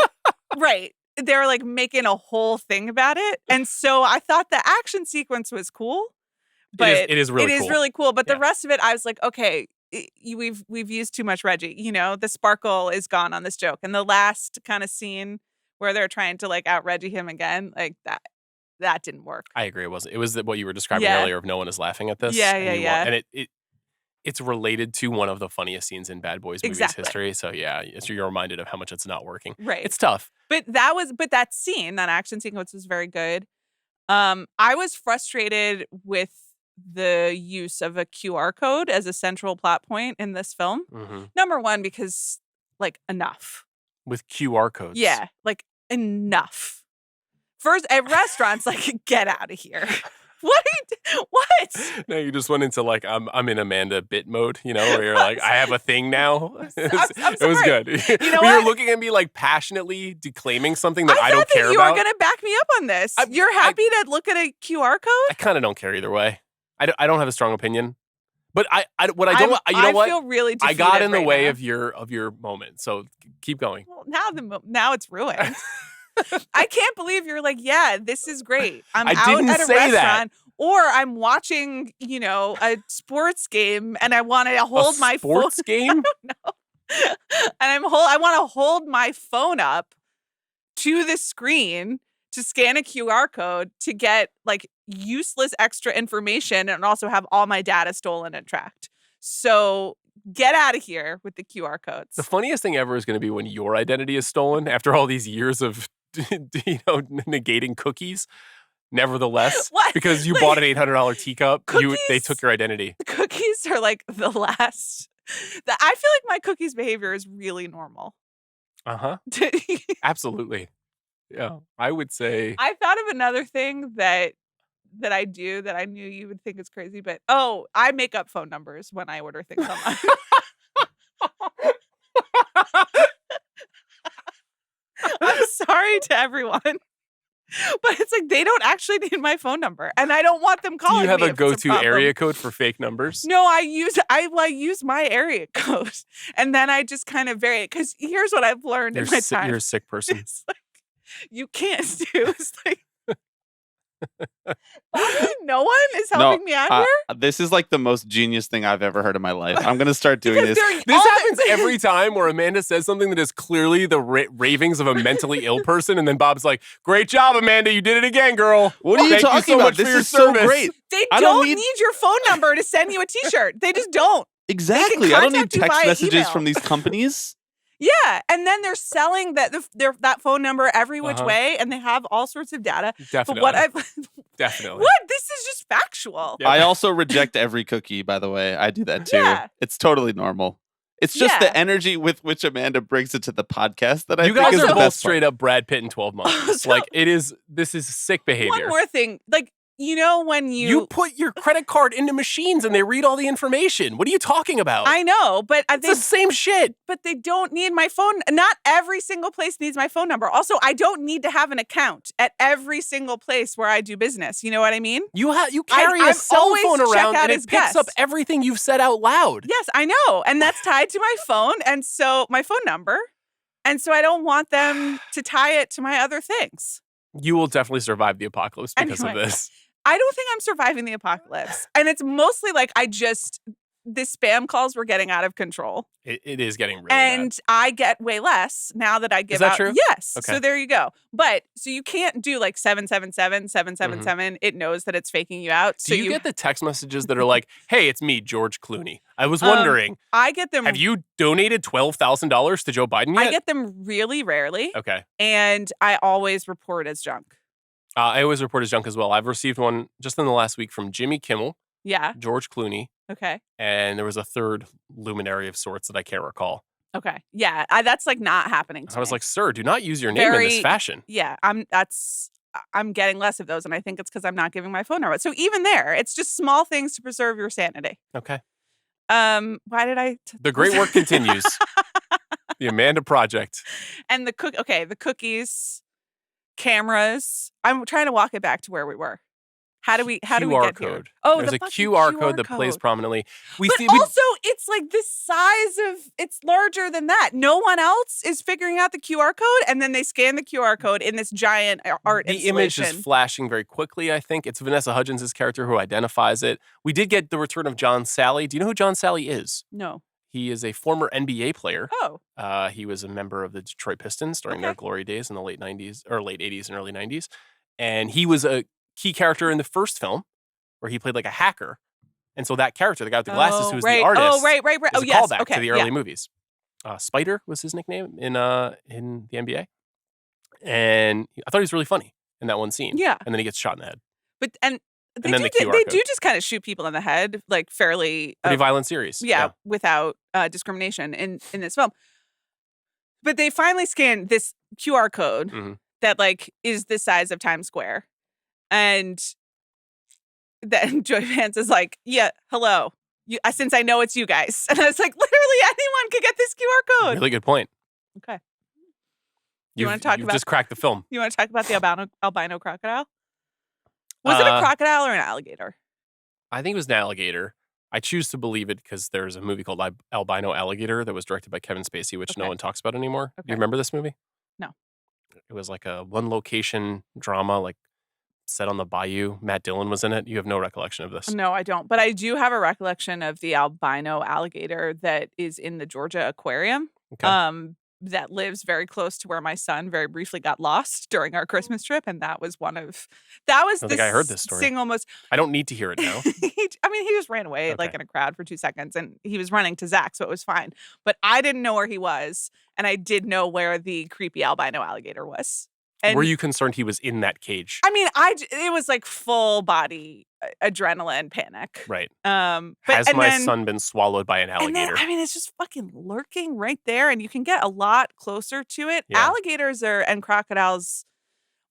right, they're like making a whole thing about it, and so I thought the action sequence was cool. But it is really cool. But the rest of it, I was like, okay, we've used too much Reggie. You know, the sparkle is gone on this joke. And the last kind of scene where they're trying to like out Reggie him again, like that didn't work. I agree. It wasn't. It was what you were describing earlier of no one is laughing at this. Yeah. And it's related to one of the funniest scenes in Bad Boys movies history. So you're reminded of how much it's not working. Right. It's tough. But that scene, that action sequence was very good. I was frustrated with the use of a QR code as a central plot point in this film. Mm-hmm. Number one, because like enough. With QR codes. Yeah, like enough. First, at restaurants, like, get out of here. What? What? No, you just went into like I'm in Amanda bit mode, you know, where you're like, I have a thing now. I'm It was sorry. good. You know When you're what? looking at me like passionately declaiming something that I I don't thought care that you about. are going to back me up on this. You're happy to look at a QR code? I kind of don't care either way. I don't have a strong opinion. But I what I don't you know I what? feel really I defeated got in the right way now. of your moment. So keep going. Well, now it's ruined. I can't believe you're like, yeah, this is great. I'm I out didn't at a say that. restaurant, or I'm watching, you know, a sports game, and I want to hold my phone. Sports game? And I want to hold my phone up to the screen to scan a QR code to get like useless extra information and also have all my data stolen and tracked. So get out of here with the QR codes. The funniest thing ever is going to be when your identity is stolen after all these years of negating cookies. Nevertheless, What? because you Like, bought an $800 teacup, they cookies? took your identity. Cookies are like the last. I feel like my cookies behavior is really normal. Uh-huh. Absolutely. Yeah. I would say I thought of another thing that I do that I knew you would think is crazy, but I make up phone numbers when I order things online. I'm sorry to everyone. But it's like they don't actually need my phone number, and I don't want them do calling you have me a if it's go-to problem. area code for fake numbers? No, I use my area code, and then I just kind of vary it. Because here's what I've learned in my time: You're a sick person. it's like you can't do. It's like Bobby, no one is helping me out here. This is like the most genius thing I've ever heard in my life. I'm gonna start doing this. This happens every time where Amanda says something that is clearly the ravings of a mentally ill person, and then Bob's like, "Great job, Amanda! You did it again, girl. What are you Thank talking so about? much This for your is so service." great. They I don't don't need your phone number to send you a T-shirt. They just don't. Exactly. I don't need contact you text via messages email. from these companies. Yeah, and then they're selling that phone number every which way, and they have all sorts of data. Definitely. But what I've Definitely. what this is just factual. Yeah. I also reject every cookie, by the way. I do that too. Yeah. It's totally normal. It's just Yeah. the energy with which Amanda brings it to the podcast that I You think guys is are the both best straight up Brad Pitt in 12 months. So- Like this is sick behavior. One more thing, like you know when You put your credit card into machines and they read all the information. What are you talking about? I know, but it's the same shit. but they don't need my phone. Not every single place needs my phone number. Also, I don't need to have an account at every single place where I do business. You know what I mean? You carry a I cell always phone check around out and it as picks up guests. everything you've said out loud. Yes, I know. And that's tied to my phone. And so my phone number. And so I don't want them to tie it to my other things. You will definitely survive the apocalypse because Anyway. of this. I don't think I'm surviving the apocalypse. And it's mostly like the spam calls were getting out of control. It is getting really And I get way less now that I give that out. true? Yes. Okay. So there you go. But so you can't do like 777, 777. It knows that it's faking you out. Do So you get the text messages that are like, "Hey, it's me, George Clooney. I was wondering, I get them. have you donated $12,000 to Joe Biden yet?" I get them really rarely. Okay. And I always report as junk. I always report as junk as well. I've received one just in the last week from Jimmy Kimmel, Yeah. George Clooney, Okay. and there was a third luminary of sorts that I can't recall. Okay. Yeah. That's like not happening to I was me. like, "Sir, do not use your name in this Very- fashion." Yeah, I'm getting less of those, and I think it's because I'm not giving my phone number. So even there, it's just small things to preserve your sanity. Okay. Why did I? The great work continues. The Amanda Project. And the cookies, cameras. I'm trying to walk it back to where we were. How do we QR get here? code. Oh, There's the a fucking QR code that plays prominently. But also, it's like this size of. It's larger than that. No one else is figuring out the QR code, and then they scan the QR code in this giant art the image installation. is flashing very quickly, I think. It's Vanessa Hudgens' character who identifies it. We did get the return of John Sally. Do you know who John Sally is? No. He is a former NBA player. Oh. He was a member of the Detroit Pistons during their glory days in the late 90s, or late 80s and early 90s. And he was a key character in the first film where he played like a hacker. And so that character, the guy with the glasses, who's the artist, Oh, right. is Oh, a yes. callback Okay. to the early movies. Spider was his nickname in the NBA. And I thought he was really funny in that one scene. Yeah. And then he gets shot in the head. And They then do, the QR they code. do just kind of shoot people in the head, like fairly Pretty violent series. yeah, without discrimination in this film. But they finally scan this QR code Mhm. that like is the size of Times Square, and then Joy Vance is like, "Yeah, hello. Since I know it's you guys," and I was like, "Literally anyone could get this QR code." Really good point. Okay. You wanna talk you've about- just cracked the film. You want to talk about the albino crocodile? Was it a crocodile or an alligator? I think it was an alligator. I choose to believe it because there's a movie called Albino Alligator that was directed by Kevin Spacey, which no Okay. one talks about anymore. Do Okay. you remember this movie? No. It was like a one location drama, like set on the bayou. Matt Dillon was in it. You have no recollection of this. No, I don't. But I do have a recollection of the albino alligator that is in the Georgia Aquarium. Okay. That lives very close to where my son very briefly got lost during our Christmas trip, and that was I don't think I heard this story. single most. I don't need to hear it now. He just ran away like Okay. in a crowd for 2 seconds, and he was running to Zach, so it was fine. But I didn't know where he was, and I did know where the creepy albino alligator was. And Were you concerned he was in that cage? I mean, it was like full body adrenaline panic. Right. But Has my son been swallowed by an and then, alligator? I mean, it's just fucking lurking right there, and you can get a lot closer to it. Yeah. Alligators and crocodiles,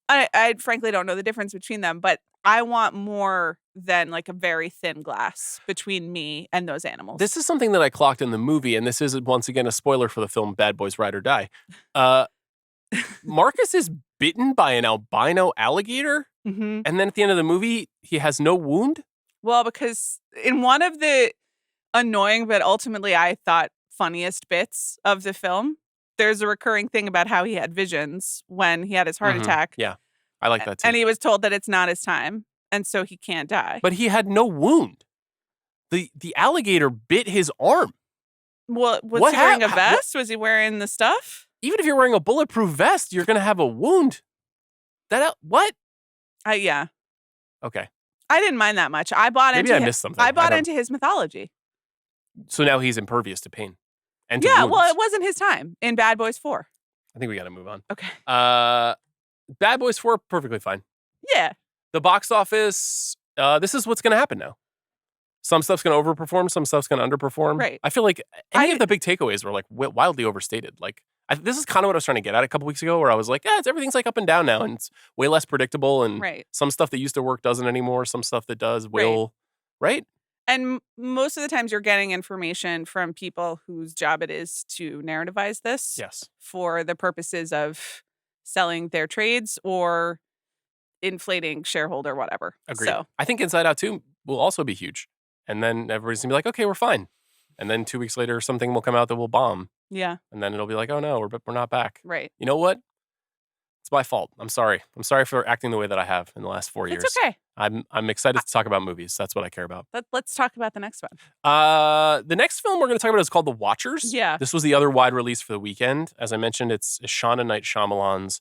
I frankly don't know the difference between them, but I want more than like a very thin glass between me and those animals. This is something that I clocked in the movie, and this is once again a spoiler for the film Bad Boys Ride or Die. Marcus is bitten by an albino alligator, Mhm. and then at the end of the movie, he has no wound. Well, because in one of the annoying but ultimately I thought funniest bits of the film, there's a recurring thing about how he had visions when he had his heart Mhm. attack. Yeah, I like that too. And he was told that it's not his time, and so he can't die. But he had no wound. The alligator bit his arm. Well, was What he wearing a hap- vest? Was he wearing the stuff? Even if you're wearing a bulletproof vest, you're gonna have a wound. What? Yeah. Okay, I didn't mind that much. I bought maybe into I missed something. I bought don't- into his mythology. So now he's impervious to pain. And to Yeah, wounds. well, it wasn't his time in Bad Boys 4. I think we got to move on. Okay. Bad Boys 4, perfectly fine. Yeah. The box office, this is what's going to happen now. Some stuff's going to overperform, some stuff's going to underperform. Right. I feel like any of the big takeaways were like wildly overstated. Like this is kind of what I was trying to get at a couple weeks ago, where I was like, everything's like up and down now, and it's way less predictable. And Right. some stuff that used to work doesn't anymore. Some stuff that does will. Right. And most of the times you're getting information from people whose job it is to narrativize this Yes. for the purposes of selling their trades or inflating shareholder whatever. Agreed. So, I think Inside Out 2 will also be huge. And then everybody's going to be like, okay, we're fine. And then 2 weeks later, something will come out that will bomb. yeah, And then it'll be like, oh no, we're not back. right. You know what? It's my fault. I'm sorry. I'm sorry for acting the way that I have in the last 4 years. It's okay. I'm excited to talk about movies. That's what I care about. Let's talk about the next one. The next film we're going to talk about is called The Watchers. Yeah. This was the other wide release for the weekend. As I mentioned, it's Ishana Night Shyamalan's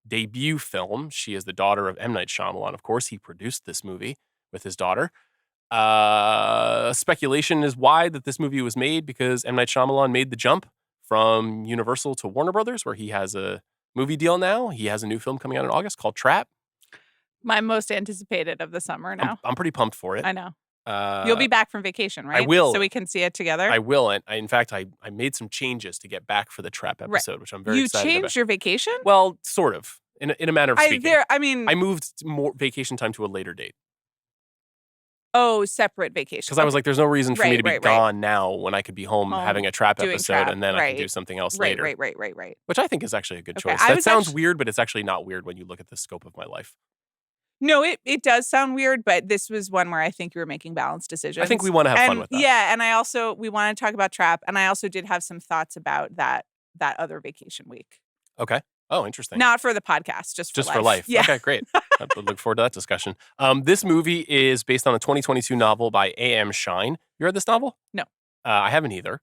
debut film. She is the daughter of M. Night Shyamalan. Of course, he produced this movie with his daughter. Speculation is wide that this movie was made because M. Night Shyamalan made the jump from Universal to Warner Brothers, where he has a movie deal now. He has a new film coming out in August called Trap. My most anticipated of the summer now. I'm pretty pumped for it. I know. You'll be back from vacation, right? will. So we can see it together. I will. And in fact, I made some changes to get back for the Trap episode, which I'm very You excited about. changed your vacation? Well, sort of. In a manner of speaking. I moved more vacation time to a later date. Separate vacation. Because I was like, there's no reason for me to be Right. gone now when I could be home having a Trap doing episode Trap, and then I can do right. something else Right, later. right. Which I think is actually a good Okay, choice. I That was sounds actu- weird, but it's actually not weird when you look at the scope of my life. No, it does sound weird, but this was one where I think you were making balanced decisions. I think we want to have fun with that. Yeah, and we want to talk about Trap, and I also did have some thoughts about that other vacation week. Okay. Oh, interesting. Not for the podcast, just for life. Yeah. Okay, great. I look forward to that discussion. This movie is based on a 2022 novel by A.M. Shine. You read this novel? No. I haven't either.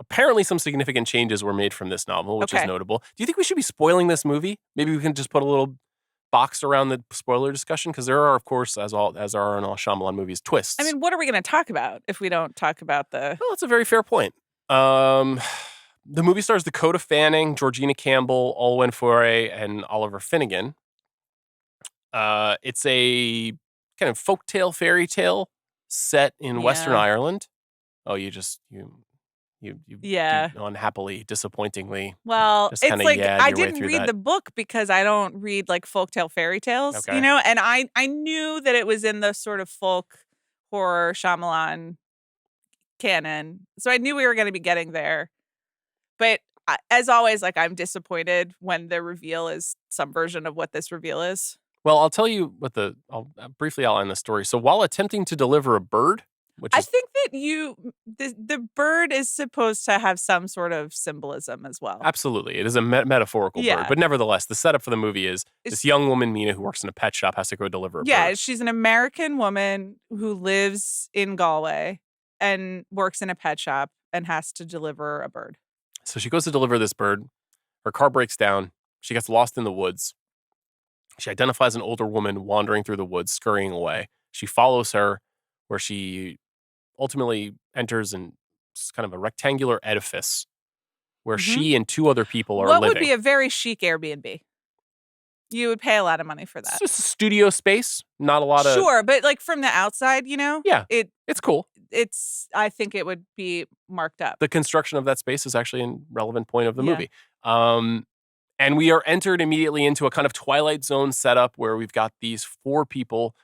Apparently, some significant changes were made from this novel, which is Okay. notable. Do you think we should be spoiling this movie? Maybe we can just put a little box around the spoiler discussion, because there are, of course, as are in all Shyamalan movies, twists. I mean, what are we going to talk about if we don't talk about the... Well, that's a very fair point. The movie stars Dakota Fanning, Georgina Campbell, Olwen Foray, and Oliver Finnegan. It's a kind of folktale, fairy tale set in Western Yeah. Ireland. Oh, you Yeah. unhappily, disappointingly. Well, Just it's kinda like yadd I your way didn't through read that. the book because I don't read like folktale fairy tales, Okay. and I knew that it was in the sort of folk horror Shyamalan canon. So I knew we were going to be getting there. But as always, like I'm disappointed when the reveal is some version of what this reveal is. Well, I'll tell you what I'll briefly outline the story. So while attempting to deliver a bird, which I is think that the bird is supposed to have some sort of symbolism as well. absolutely, it is a metaphorical bird, Yeah. but nevertheless, the setup for the movie is It's- this young woman, Mina, who works in a pet shop, has to go deliver a Yeah, bird. she's an American woman who lives in Galway and works in a pet shop and has to deliver a bird. So she goes to deliver this bird. Her car breaks down. She gets lost in the woods. She identifies an older woman wandering through the woods, scurrying away. She follows her, where she ultimately enters in kind of a rectangular edifice where she and two other people are What living. would be a very chic Airbnb? You would pay a lot of money for It's that. just a studio space, not a lot of. Sure, but like from the outside, Yeah. It's cool. I think it would be marked up. The construction of that space is actually a relevant point of the Yeah. movie. And we are entered immediately into a kind of Twilight Zone setup where we've got these four people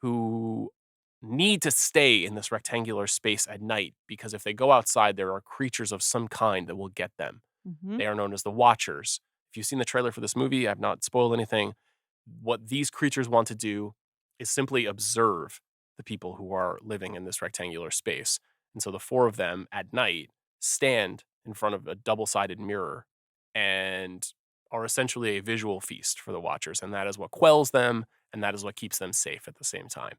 who need to stay in this rectangular space at night because if they go outside, there are creatures of some kind that will get them. Mhm. They are known as the Watchers. If you've seen the trailer for this movie, I've not spoiled anything. What these creatures want to do is simply observe the people who are living in this rectangular space. And so the four of them at night stand in front of a double-sided mirror and are essentially a visual feast for the Watchers. And that is what quells them, and that is what keeps them safe at the same time.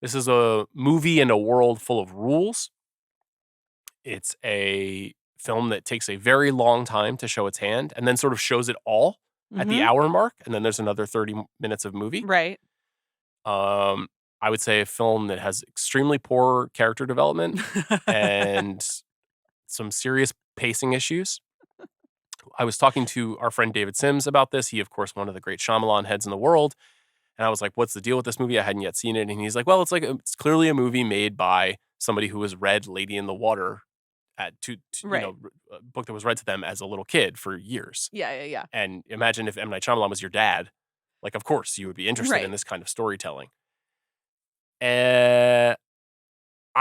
This is a movie in a world full of rules. It's a film that takes a very long time to show its hand and then sort of shows it all at the Mhm. hour mark. And then there's another 30 minutes of movie. Right. I would say a film that has extremely poor character development and some serious pacing issues. I was talking to our friend David Sims about this. He, of course, one of the great Shyamalan heads in the world. And I was like, what's the deal with this movie? I hadn't yet seen it. And he's like, well, it's clearly a movie made by somebody who has read Lady in the Water Right. a book that was read to them as a little kid for years. Yeah. And imagine if M. Night Shyamalan was your dad. Like, of course, you would be interested Right. in this kind of storytelling. I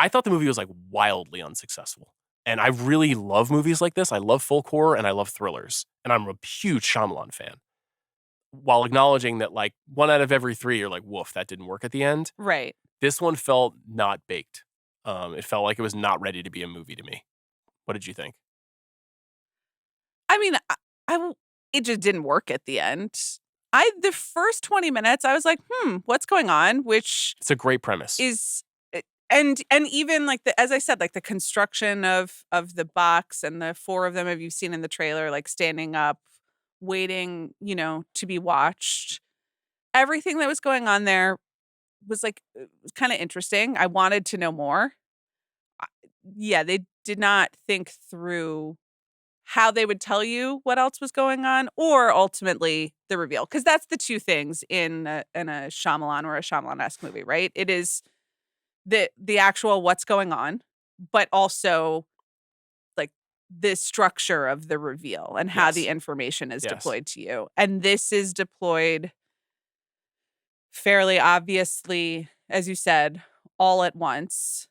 thought the movie was like wildly unsuccessful. And I really love movies like this. I love folk horror and I love thrillers. And I'm a huge Shyamalan fan. While acknowledging that like 1 out of every 3 you're like, woof, that didn't work at the end. Right. This one felt not baked. It felt like it was not ready to be a movie to me. What did you think? I mean, it just didn't work at the end. The first 20 minutes, I was like, what's going on? Which It's a great premise. is, and even like as I said, like the construction of the box and the four of them, have you seen in the trailer, like standing up, waiting, to be watched. Everything that was going on there was like, kind of interesting. I wanted to know more. Yeah, they did not think through how they would tell you what else was going on, or ultimately the reveal. Because that's the two things in a Shyamalan or a Shyamalan-esque movie, right? It is the actual what's going on, but also like the structure of the reveal and how the Yes. information is Yes. deployed to you. And this is deployed fairly obviously, as you said, all at once.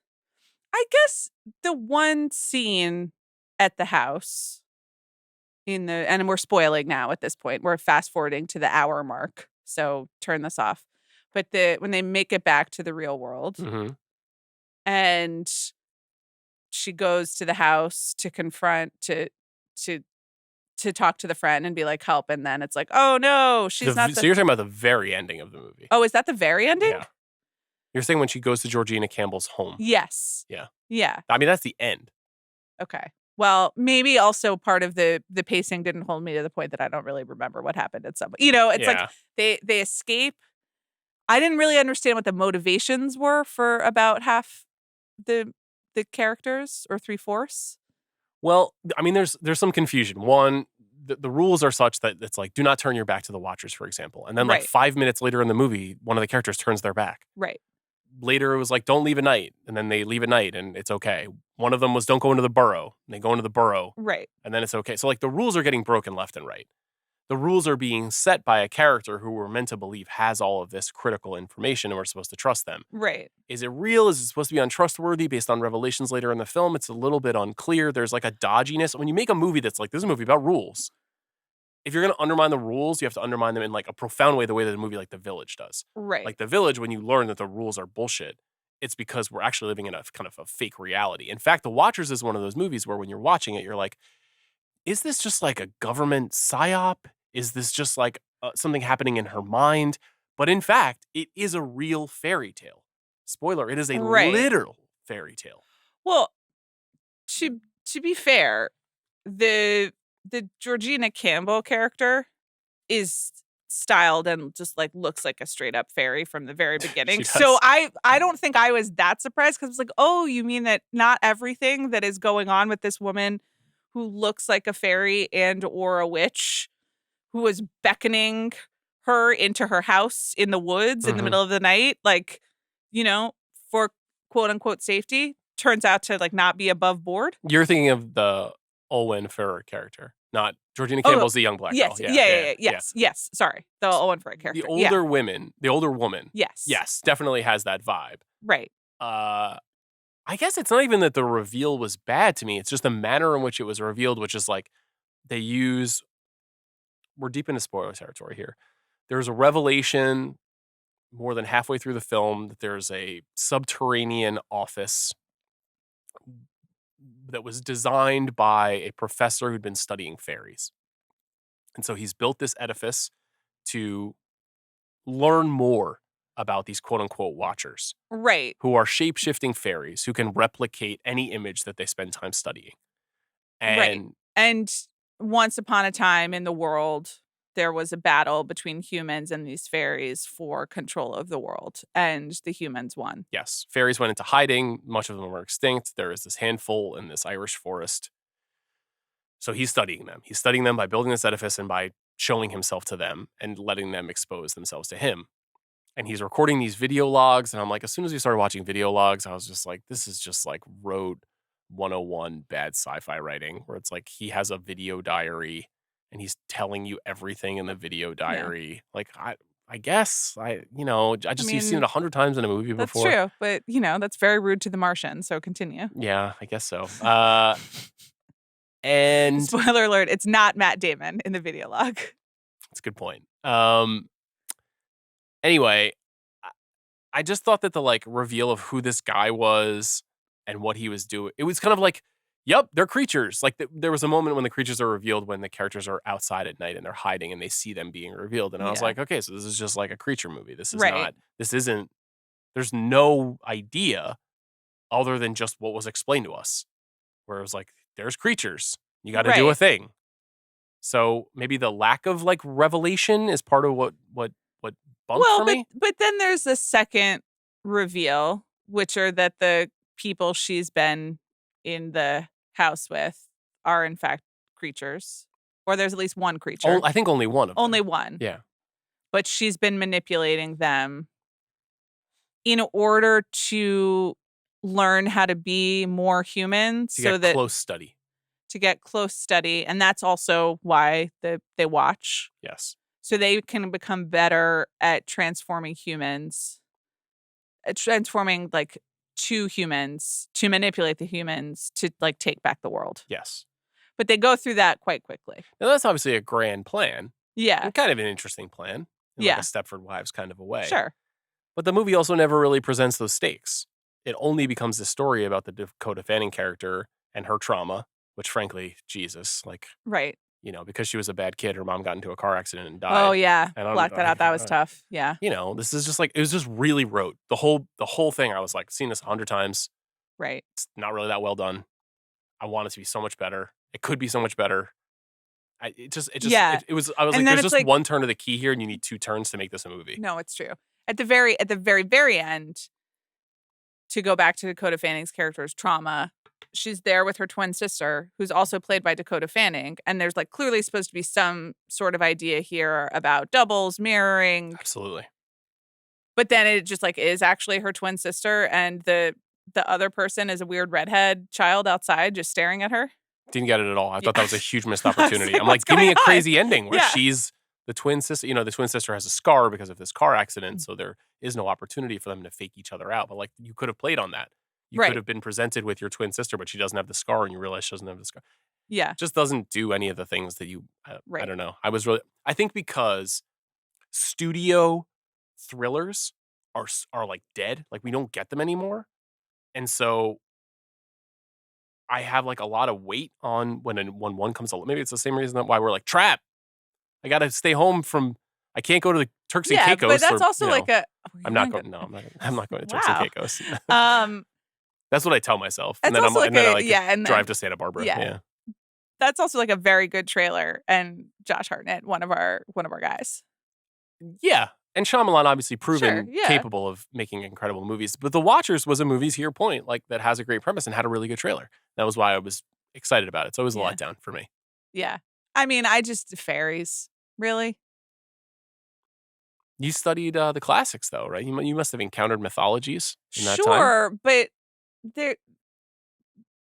I guess the one scene at the house and we're spoiling now at this point. We're fast forwarding to the hour mark. So turn this off. But when they make it back to the real world Mm-hmm. and she goes to the house to confront to talk to the friend and be like, help. And then it's like, oh no, she's not. So you're talking about the very ending of the movie. Oh, is that the very ending? Yeah. You're saying when she goes to Georgina Campbell's home. Yes. Yeah. Yeah. I mean, that's the end. Okay. Well, maybe also part of the pacing didn't hold me to the point that I don't really remember what happened at some. It's like they escape. I didn't really understand what the motivations were for about half the characters or 3/4. Well, I mean, there's some confusion. One, the rules are such that it's like, do not turn your back to the watchers, for example. And then like Right. 5 minutes later in the movie, one of the characters turns their back. Right. Later, it was like, don't leave at night. And then they leave at night and it's okay. One of them was, don't go into the burrow. And they go into the burrow. Right. And then it's okay. So like the rules are getting broken left and right. The rules are being set by a character who we're meant to believe has all of this critical information and we're supposed to trust them. Right. Is it real? Is it supposed to be untrustworthy based on revelations later in the film? It's a little bit unclear. There's like a dodginess. When you make a movie that's like, this is a movie about rules. If you're going to undermine the rules, you have to undermine them in like a profound way, the way that a movie like The Village does. Right. Like The Village, when you learn that the rules are bullshit, it's because we're actually living in a kind of a fake reality. In fact, The Watchers is one of those movies where when you're watching it, you're like, is this just like a government psyop? Is this just like something happening in her mind? But in fact, it is a real fairy tale. Spoiler, it is a Right. literal fairy tale. Well, to be fair, the Georgina Campbell character is styled and just like looks like a straight up fairy from the very beginning. She does. So I don't think I was that surprised because it's like, oh, you mean that not everything that is going on with this woman who looks like a fairy and or a witch who was beckoning her into her house in the woods in the Mhm. middle of the night, like, you know, for quote unquote safety, turns out to like not be above board. You're thinking of the Owen Farrer character, not Georgina Campbell's the young black Yes. girl. Yes. Sorry. The Owen Frey character. The older woman, Yes. yes, definitely has that vibe. Right. I guess it's not even that the reveal was bad to me. It's just the manner in which it was revealed, which is like we're deep into spoiler territory here. There's a revelation more than halfway through the film that there's a subterranean office that was designed by a professor who'd been studying fairies. And so he's built this edifice to learn more about these quote unquote watchers Right. who are shape-shifting fairies who can replicate any image that they spend time studying. And Right. And once upon a time in the world, there was a battle between humans and these fairies for control of the world, and the humans won. yes, fairies went into hiding. Much of them were extinct. There is this handful in this Irish forest. So he's studying them. He's studying them by building this edifice and by showing himself to them and letting them expose themselves to him. And he's recording these video logs. And I'm like, as soon as we started watching video logs, I was just like, this is just like Road 101 bad sci-fi writing, where it's like he has a video diary and he's telling you everything in the video diary. Like, I guess you've seen it 100 times in a movie That's before. true, but that's very rude to the Martian. So continue. Yeah, I guess so. And Spoiler alert: it's not Matt Damon in the video log. that's a good point. Anyway, I just thought that the like reveal of who this guy was and what he was doing, it was kind of like, yep, they're creatures. Like there was a moment when the creatures are revealed when the characters are outside at night and they're hiding and they see them being revealed. And I was Yeah. like, okay, so this is just like a creature movie. This is Right. there's no idea other than just what was explained to us. Where it was like, there's creatures. You got to do a Right. thing. So maybe the lack of like revelation is part of what bumped for me. But then there's the second reveal, which are that the people she's been in the house with are in fact creatures, or there's at least one creature. I think only one of them. Only one. Yeah. But she's been manipulating them in order to learn how to be more human, To so get that close study. to get close study, and that's also why they watch, Yes. so they can become better at transforming humans, transforming like to humans, to manipulate the humans to like take back the world. Yes. But they go through that quite quickly. Now that's obviously a grand plan. Yeah, And kind of an interesting plan. In Yeah. Like a Stepford Wives kind of a way. sure. But the movie also never really presents those stakes. It only becomes a story about the Dakota Fanning character and her trauma, which frankly, Jesus, like, Right. because she was a bad kid, her mom got into a car accident and died. Oh yeah, And I'm- black that out. That was tough. Yeah. This is just like, it was just really rote. The whole thing, I was like, seen this 100 times. Right. It's not really that well done. I want it to be so much better. It could be so much better. I was Yeah. like, And there's then it's just like- one turn of the key here and you need 2 turns to make this a movie. No, it's true. At the very, very end, to go back to Dakota Fanning's character's trauma, she's there with her twin sister, who's also played by Dakota Fanning. And there's like clearly supposed to be some sort of idea here about doubles, mirroring. Absolutely. But then it just like is actually her twin sister, and the other person is a weird redhead child outside just staring at her. Didn't get it at all. I thought that was a huge missed opportunity. I'm What's like, give me a going on? crazy ending where Yeah. she's the twin sister. You know, the twin sister has a scar because of this car accident, so there is no opportunity for them to fake each other out. But like, you could have played on that. You Right. could have been presented with your twin sister, but she doesn't have the scar, and you realize she doesn't have the scar. Yeah. Just doesn't do any of the things that you. I Right. don't know. I think because studio thrillers are like dead. Like, we don't get them anymore, and so I have like a lot of weight on when one comes along. Maybe it's the same reason why we're like, Trap. I gotta stay home from. I can't go to the Turks and Yeah, Caicos. but that's or, also you know, like a. I'm not going. No, I'm not going to Turks Wow. and Caicos. Um, That's what I tell myself, That's and then also and then I like like and drive then- to Santa Barbara. yeah. Yeah. that's also like a very good trailer. And Josh Hartnett, one of our guys. Yeah. And Shyamalan obviously proven Sure, yeah. capable of making incredible movies. But The Watchers was a movie to your point, like that has a great premise and had a really good trailer. That was why I was excited about it. So it was a Yeah. letdown for me. Yeah. I mean, I just fairies. Really? You studied the classics though, right? You must have encountered mythologies in that time. Sure, but they're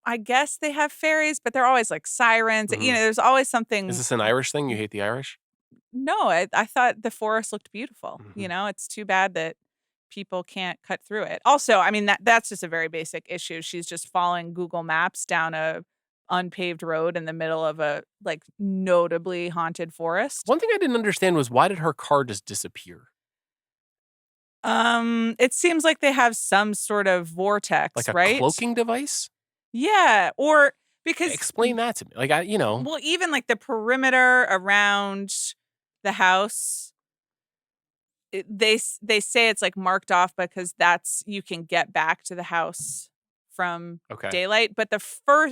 I guess they have fairies, but they're always like sirens. Mhm. You know, there's always something. Is this an Irish thing? You hate the Irish? No, I thought the forest looked beautiful. Mhm. You know, it's too bad that people can't cut through it. Also, I mean that's just a very basic issue. She's just following Google Maps down a unpaved road in the middle of a like notably haunted forest. One thing I didn't understand was why did her car just disappear? It seems like they have some sort of vortex, Like a right? cloaking device? Yeah, or because Explain that to me. Like, well, even like the perimeter around the house, they say it's like marked off because that's you can get back to the house from okay. daylight. But the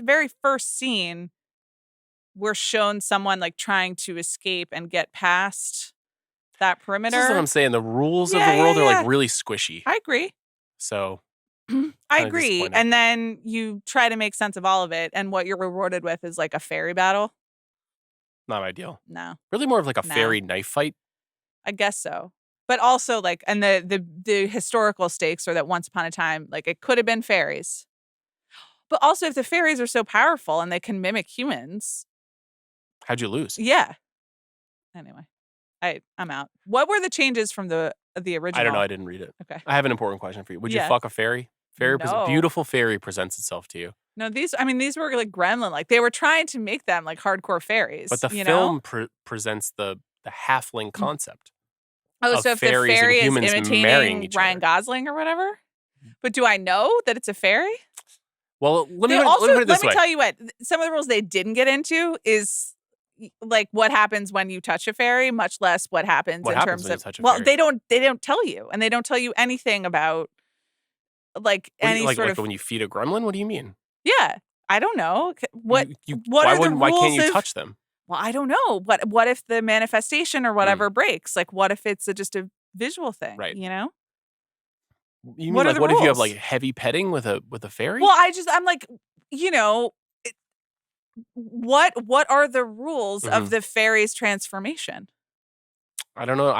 very first scene, we're shown someone like trying to escape and get past that perimeter. This is what I'm saying. The rules of Yeah, the world yeah, are yeah. like really squishy. I agree. So I Kinda agree. disappointed. And then you try to make sense of all of it, and what you're rewarded with is like a fairy battle. not ideal. No, Really more of like a No. fairy knife fight. I guess so. But also like, and the historical stakes are that once upon a time, like it could have been fairies. But also, if the fairies are so powerful and they can mimic humans, How'd you lose? yeah. Anyway, I'm out. What were the changes from the original? I don't know. I didn't read it. Okay. I have an important question for you. Would you Yeah. fuck a fairy? No. Beautiful fairy presents itself to you. No, these were like gremlin. Like they were trying to make them like hardcore fairies. But the you film know? presents the halfling concept. Oh, of so if the fairies and fairy is humans marrying imitating each Ryan other. Gosling or whatever? But do I know that it's a fairy? Well, let me Also, put it this let me way. tell you what. Some of the rules they didn't get into is like what happens when you touch a fairy, much less what happens What in happens terms when you of. touch a Well, fairy? they don't tell you, and they don't tell you anything about like What do you- any like, sort like of. when you feed a gremlin? What do you mean? Yeah, I don't know what. What why are the why can't rules you of- touch them? Well, I don't know. What if the manifestation or whatever breaks? Like, what if it's just a visual thing? Right. You know. You mean What are like the what if you have rules? like heavy petting with a fairy? Well, I'm like, you know, what are the rules of the fairy's transformation? I don't know.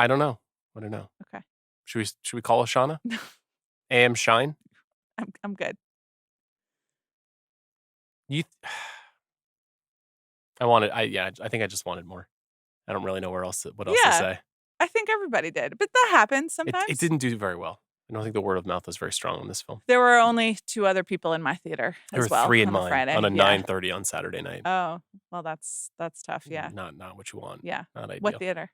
Okay. Should we call Ishana? AM Shine? I'm good. I think I just wanted more. I don't really know what else to Yeah. say. I think everybody did, but that happens sometimes. It didn't do very well. I don't think the word of mouth was very strong on this film. There were only 2 other people in my theater There as were well 3 in on a mine Friday. on a Yeah. 9:30 on Saturday night. Oh, well, that's tough. Yeah. Not what you want. Yeah. Not ideal. What theater?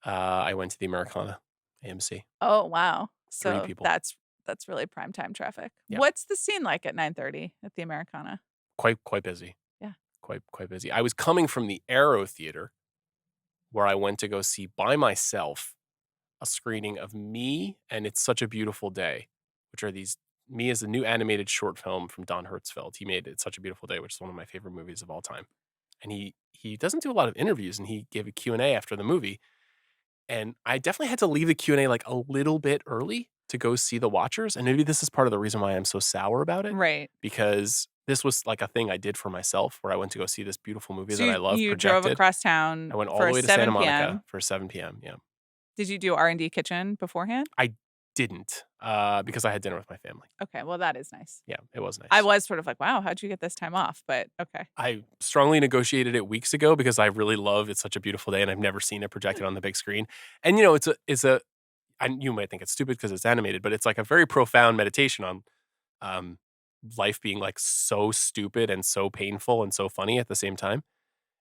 I went to the Americana, AMC. Oh, wow. So people. that's really primetime traffic. Yeah. What's the scene like at 9:30 at the Americana? Quite busy. Yeah. Quite busy. I was coming from the Arrow Theater, where I went to go see by myself a screening of Me and It's Such a Beautiful Day, which are these. Me is a new animated short film from Don Hertzfeldt. He made It's Such a Beautiful Day, which is one of my favorite movies of all time. And he doesn't do a lot of interviews, and he gave a Q&A after the movie. And I definitely had to leave the Q&A like a little bit early to go see The Watchers. And maybe this is part of the reason why I'm so sour about it. Right. Because this was like a thing I did for myself where I went to go see this beautiful movie So that I love you projected. drove across town I went all for the way to 7 Santa Monica p.m. for 7 p.m. Yeah. Did you do R&D Kitchen beforehand? I didn't because I had dinner with my family. Okay, well, that is nice. Yeah, it was nice. I was sort of like, wow, how'd you get this time off? But okay. I strongly negotiated it weeks ago because I really love It's Such a Beautiful Day and I've never seen it projected on the big screen. And, and you might think it's stupid because it's animated, but it's like a very profound meditation on life being like so stupid and so painful and so funny at the same time.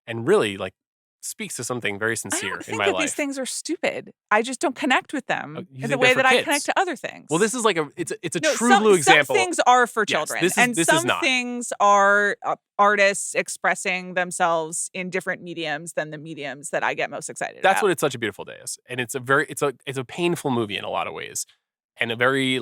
And really like speaks to something very I sincere don't in think my that life. these things are stupid. I just don't connect with them you in the think way they're for that I kids? connect to other things. Well, this is like it's a No, true blue example. Some things are for Yes, children, this and is some not. things are artists expressing themselves in different mediums than the mediums that I get most excited about. That's what It's Such a Beautiful Day is, and it's a painful movie in a lot of ways, and a very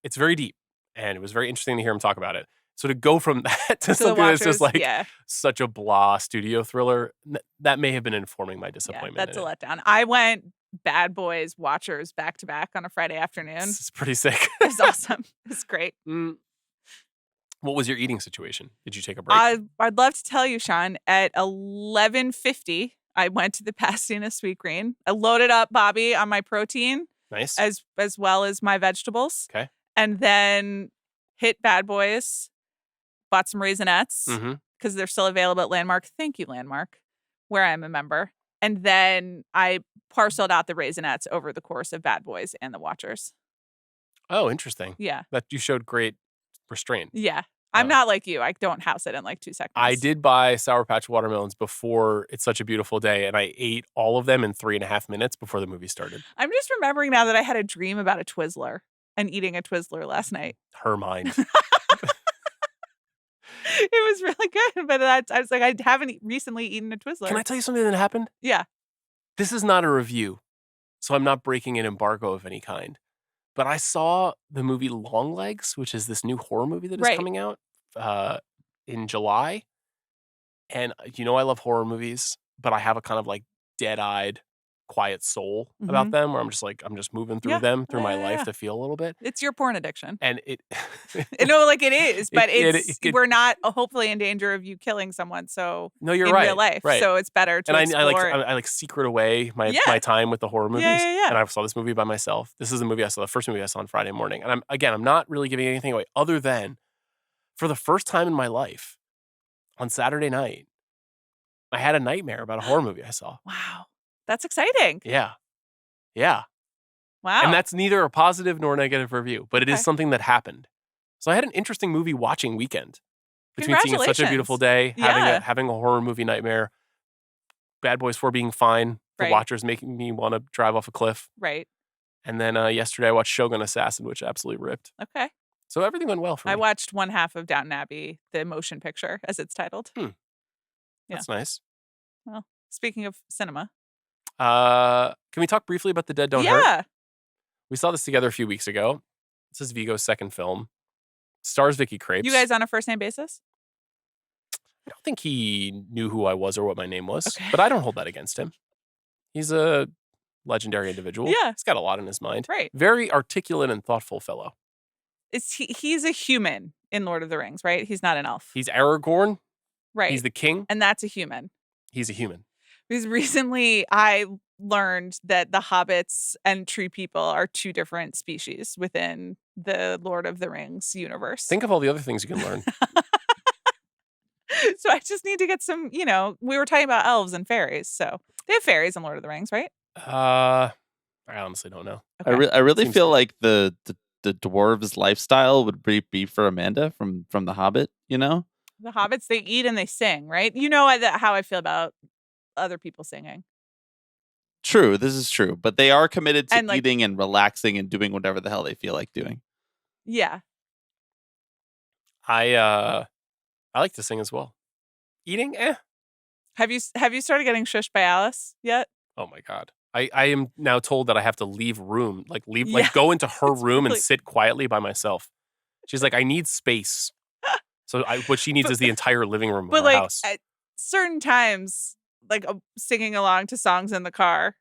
it's very deep, and it was very interesting to hear him talk about it. So to go from that to something that's just like such a blah studio thriller, that may have been informing my disappointment. Yeah, that's a letdown. I went Bad Boys Watchers back to back on a Friday afternoon. It's pretty sick. It was awesome. It was great. What was your eating situation? Did you take a break? I'd love to tell you, Sean. At 11:50, I went to the Pasadena Sweet Green. I loaded up Bobby on my protein, nice, as well as my vegetables. Okay, and then hit Bad Boys. Bought some Raisinets because they're still available at Landmark. Thank you, Landmark, where I'm a member. And then I parceled out the Raisinets over the course of Bad Boys and the Watchers. Oh, interesting. Yeah. That you showed great restraint. Yeah. I'm not like you. I don't house it in like 2 seconds. I did buy Sour Patch watermelons before It's Such a Beautiful Day, and I ate all of them in 3.5 minutes before the movie started. I'm just remembering now that I had a dream about a Twizzler and eating a Twizzler last night. Her mind. It was really good, but I was like, I haven't recently eaten a Twizzler. Can I tell you something that happened? Yeah. This is not a review, so I'm not breaking an embargo of any kind. But I saw the movie Longlegs, which is this new horror movie that is coming out in July. And I love horror movies, but I have a kind of like dead-eyed, quiet soul about them where I'm just moving through them through my life to feel a little bit. It's your porn addiction. And it like it is, but we're not hopefully in danger of you killing someone. So no, you're in right. real life. Right. So it's better to explore. I like secret away my time with the horror movies. Yeah. And I saw this movie by myself. This is the first movie I saw on Friday morning. And I'm not really giving anything away other than for the first time in my life on Saturday night, I had a nightmare about a horror movie I saw. Wow. That's exciting. Yeah. Wow. And that's neither a positive nor negative review, but it is something that happened. So I had an interesting movie watching weekend between seeing It's Such a Beautiful Day, having a horror movie nightmare, Bad Boys 4 being fine, The Watchers making me want to drive off a cliff. Right. And then yesterday I watched Shogun Assassin, which absolutely ripped. Okay. So everything went well for me. I watched one half of Downton Abbey, the motion picture, as it's titled. Yeah. That's nice. Well, speaking of cinema. Can we talk briefly about The Dead Don't Hurt? Yeah. We saw this together a few weeks ago. This is Viggo's second film. Stars Vicky Krieps. You guys on a first name basis? I don't think he knew who I was or what my name was, but I don't hold that against him. He's a legendary individual. Yeah. He's got a lot in his mind. Right. Very articulate and thoughtful fellow. He's a human in Lord of the Rings, right? He's not an elf. He's Aragorn. Right. He's the king. And that's a human. He's a human. Because recently I learned that the hobbits and tree people are 2 different species within the Lord of the Rings universe. Think of all the other things you can learn. So I just need to get some, we were talking about elves and fairies. So they have fairies in Lord of the Rings, right? I honestly don't know. Okay. I really feel like the dwarves lifestyle would be for Amanda from The Hobbit, The hobbits, they eat and they sing, right? How I feel about other people singing. True, this is true. But they are committed to eating and relaxing and doing whatever the hell they feel like doing. Yeah. I like to sing as well. Eating, Have you started getting shushed by Alice yet? Oh my God. I am now told that I have to leave room, go into her room and sit quietly by myself. She's like, I need space. So what she needs is the entire living room of her house. At certain times, singing along to songs in the car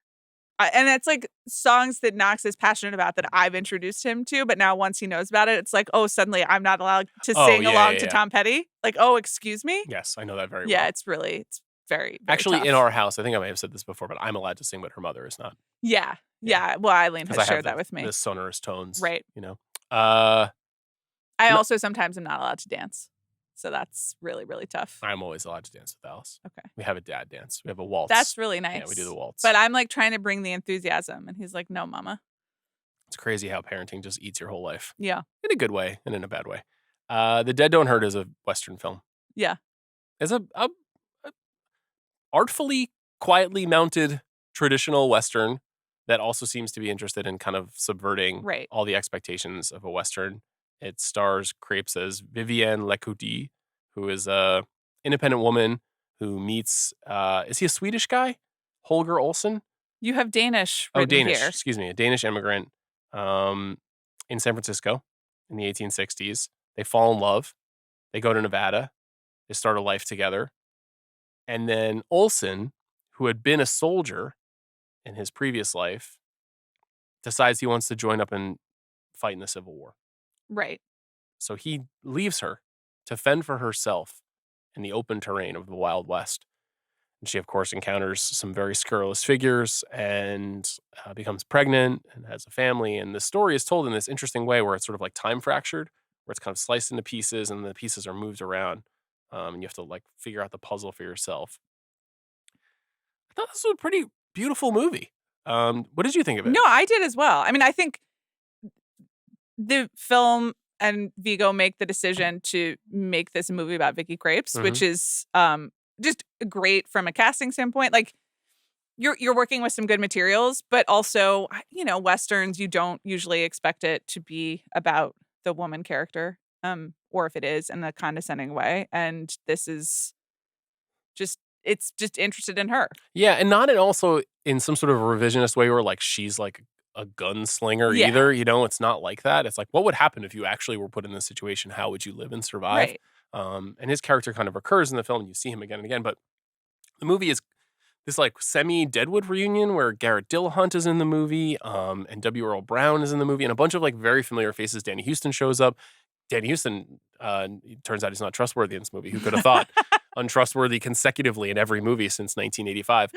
And it's like songs that Knox is passionate about that I've introduced him to, but now once he knows about it, it's like, oh, suddenly I'm not allowed to sing along to Tom Petty. Like, oh, excuse me? Yes, I know that very well. Yeah, it's very, very Actually, tough. in our house, I think I may have said this before, but I'm allowed to sing, but her mother is not. Yeah. Well, Eileen has shared that with me. The sonorous tones. Right. You know? I also sometimes am not allowed to dance. So that's really, really tough. I'm always allowed to dance with Alice. Okay. We have a dad dance. We have a waltz. That's really nice. Yeah, we do the waltz. But I'm like trying to bring the enthusiasm. And he's like, no, mama. It's crazy how parenting just eats your whole life. Yeah. In a good way and in a bad way. The Dead Don't Hurt is a Western film. Yeah. It's a artfully, quietly mounted traditional Western that also seems to be interested in kind of subverting all the expectations of a Western. It stars Crepes as Vivienne Lecoudi, who is a independent woman who meets, is he a Swedish guy? Holger Olsen? You have Danish written Danish. here. Excuse me. A Danish immigrant in San Francisco in the 1860s. They fall in love. They go to Nevada. They start a life together. And then Olsen, who had been a soldier in his previous life, decides he wants to join up and fight in the Civil War. Right. So he leaves her to fend for herself in the open terrain of the Wild West. And she, of course, encounters some very scurrilous figures and becomes pregnant and has a family. And the story is told in this interesting way where it's sort of like time fractured, where it's kind of sliced into pieces and the pieces are moved around. And you have to like figure out the puzzle for yourself. I thought this was a pretty beautiful movie. What did you think of it? No, I did as well. I mean, I think the film and Viggo make the decision to make this a movie about Vicky Krieps, which is just great from a casting standpoint. Like you're working with some good materials, but also, Westerns, you don't usually expect it to be about the woman character, or if it is, in a condescending way. And this is it's just interested in her. Yeah, and not also in some sort of revisionist way where like she's like a gunslinger either. It's not like that. It's like, what would happen if you actually were put in this situation? How would you live and survive? Right. And his character kind of recurs in the film and you see him again and again. But the movie is this like semi-Deadwood reunion where Garrett Dillahunt is in the movie, and W. Earl Brown is in the movie, and a bunch of like very familiar faces. Danny Houston shows up. Danny Houston, turns out he's not trustworthy in this movie. Who could have thought? Untrustworthy consecutively in every movie since 1985.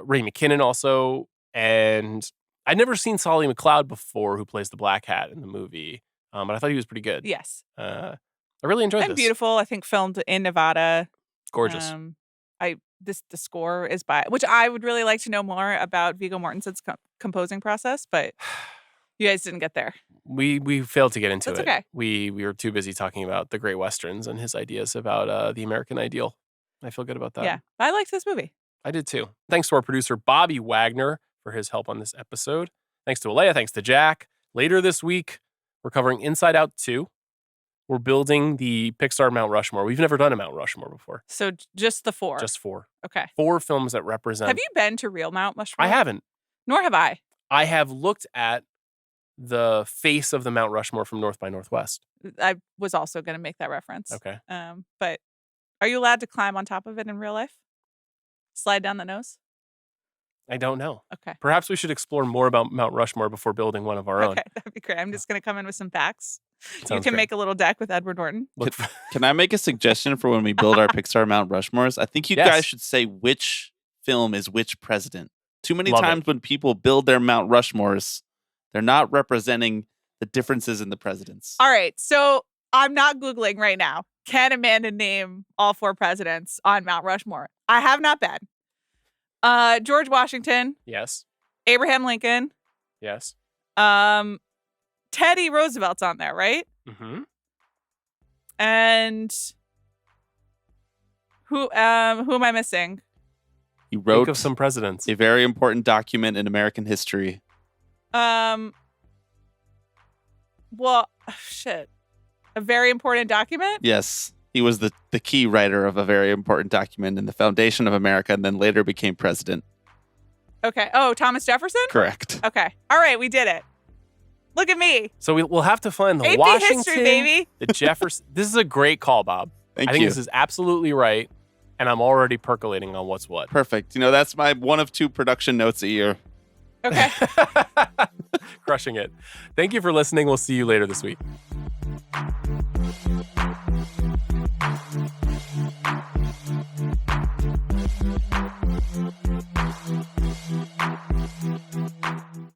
Ray McKinnon also, and I'd never seen Solly McLeod before, who plays the Black Hat in the movie, but I thought he was pretty good. Yes. I really enjoyed this. And beautiful. I think filmed in Nevada. Gorgeous. The score is by, which I would really like to know more about Viggo Mortensen's composing process, but you guys didn't get there. We failed to get into it. That's okay. We were too busy talking about the great Westerns and his ideas about the American ideal. I feel good about that. Yeah, I liked this movie. I did too. Thanks to our producer, Bobby Wagner, for his help on this episode. Thanks to Alea. Thanks to Jack. Later this week, we're covering Inside Out 2. We're building the Pixar Mount Rushmore. We've never done a Mount Rushmore before. So just the 4? Just 4. Okay. 4 films that represent... Have you been to real Mount Rushmore? I haven't. Nor have I. I have looked at the face of the Mount Rushmore from North by Northwest. I was also going to make that reference. Okay. But are you allowed to climb on top of it in real life? Slide down the nose? I don't know. Okay. Perhaps we should explore more about Mount Rushmore before building one of our own. Okay, that'd be great. I'm just going to come in with some facts. Sounds you can great. make a little deck with Edward Norton. Can I make a suggestion for when we build our Pixar Mount Rushmores? I think you guys should say which film is which president. Too many times when people build their Mount Rushmores, they're not representing the differences in the presidents. All right. So I'm not Googling right now. Can Amanda name all 4 presidents on Mount Rushmore? I have not been. George Washington. Yes. Abraham Lincoln. Yes. Teddy Roosevelt's on there, right? Mm-hmm. And who am I missing? He wrote Think of some presidents. a very important document in American history. Well, shit. A very important document? Yes. He was the key writer of a very important document in the foundation of America and then later became president. Okay. Oh, Thomas Jefferson? Correct. Okay. All right, we did it. Look at me. So we'll have to find the AP Washington, history, baby. the Jefferson. This is a great call, Bob. Thank I think you. this is absolutely right. and I'm already percolating on what's what. Perfect. That's my one of two production notes a year. Okay. Crushing it. Thank you for listening. We'll see you later this week.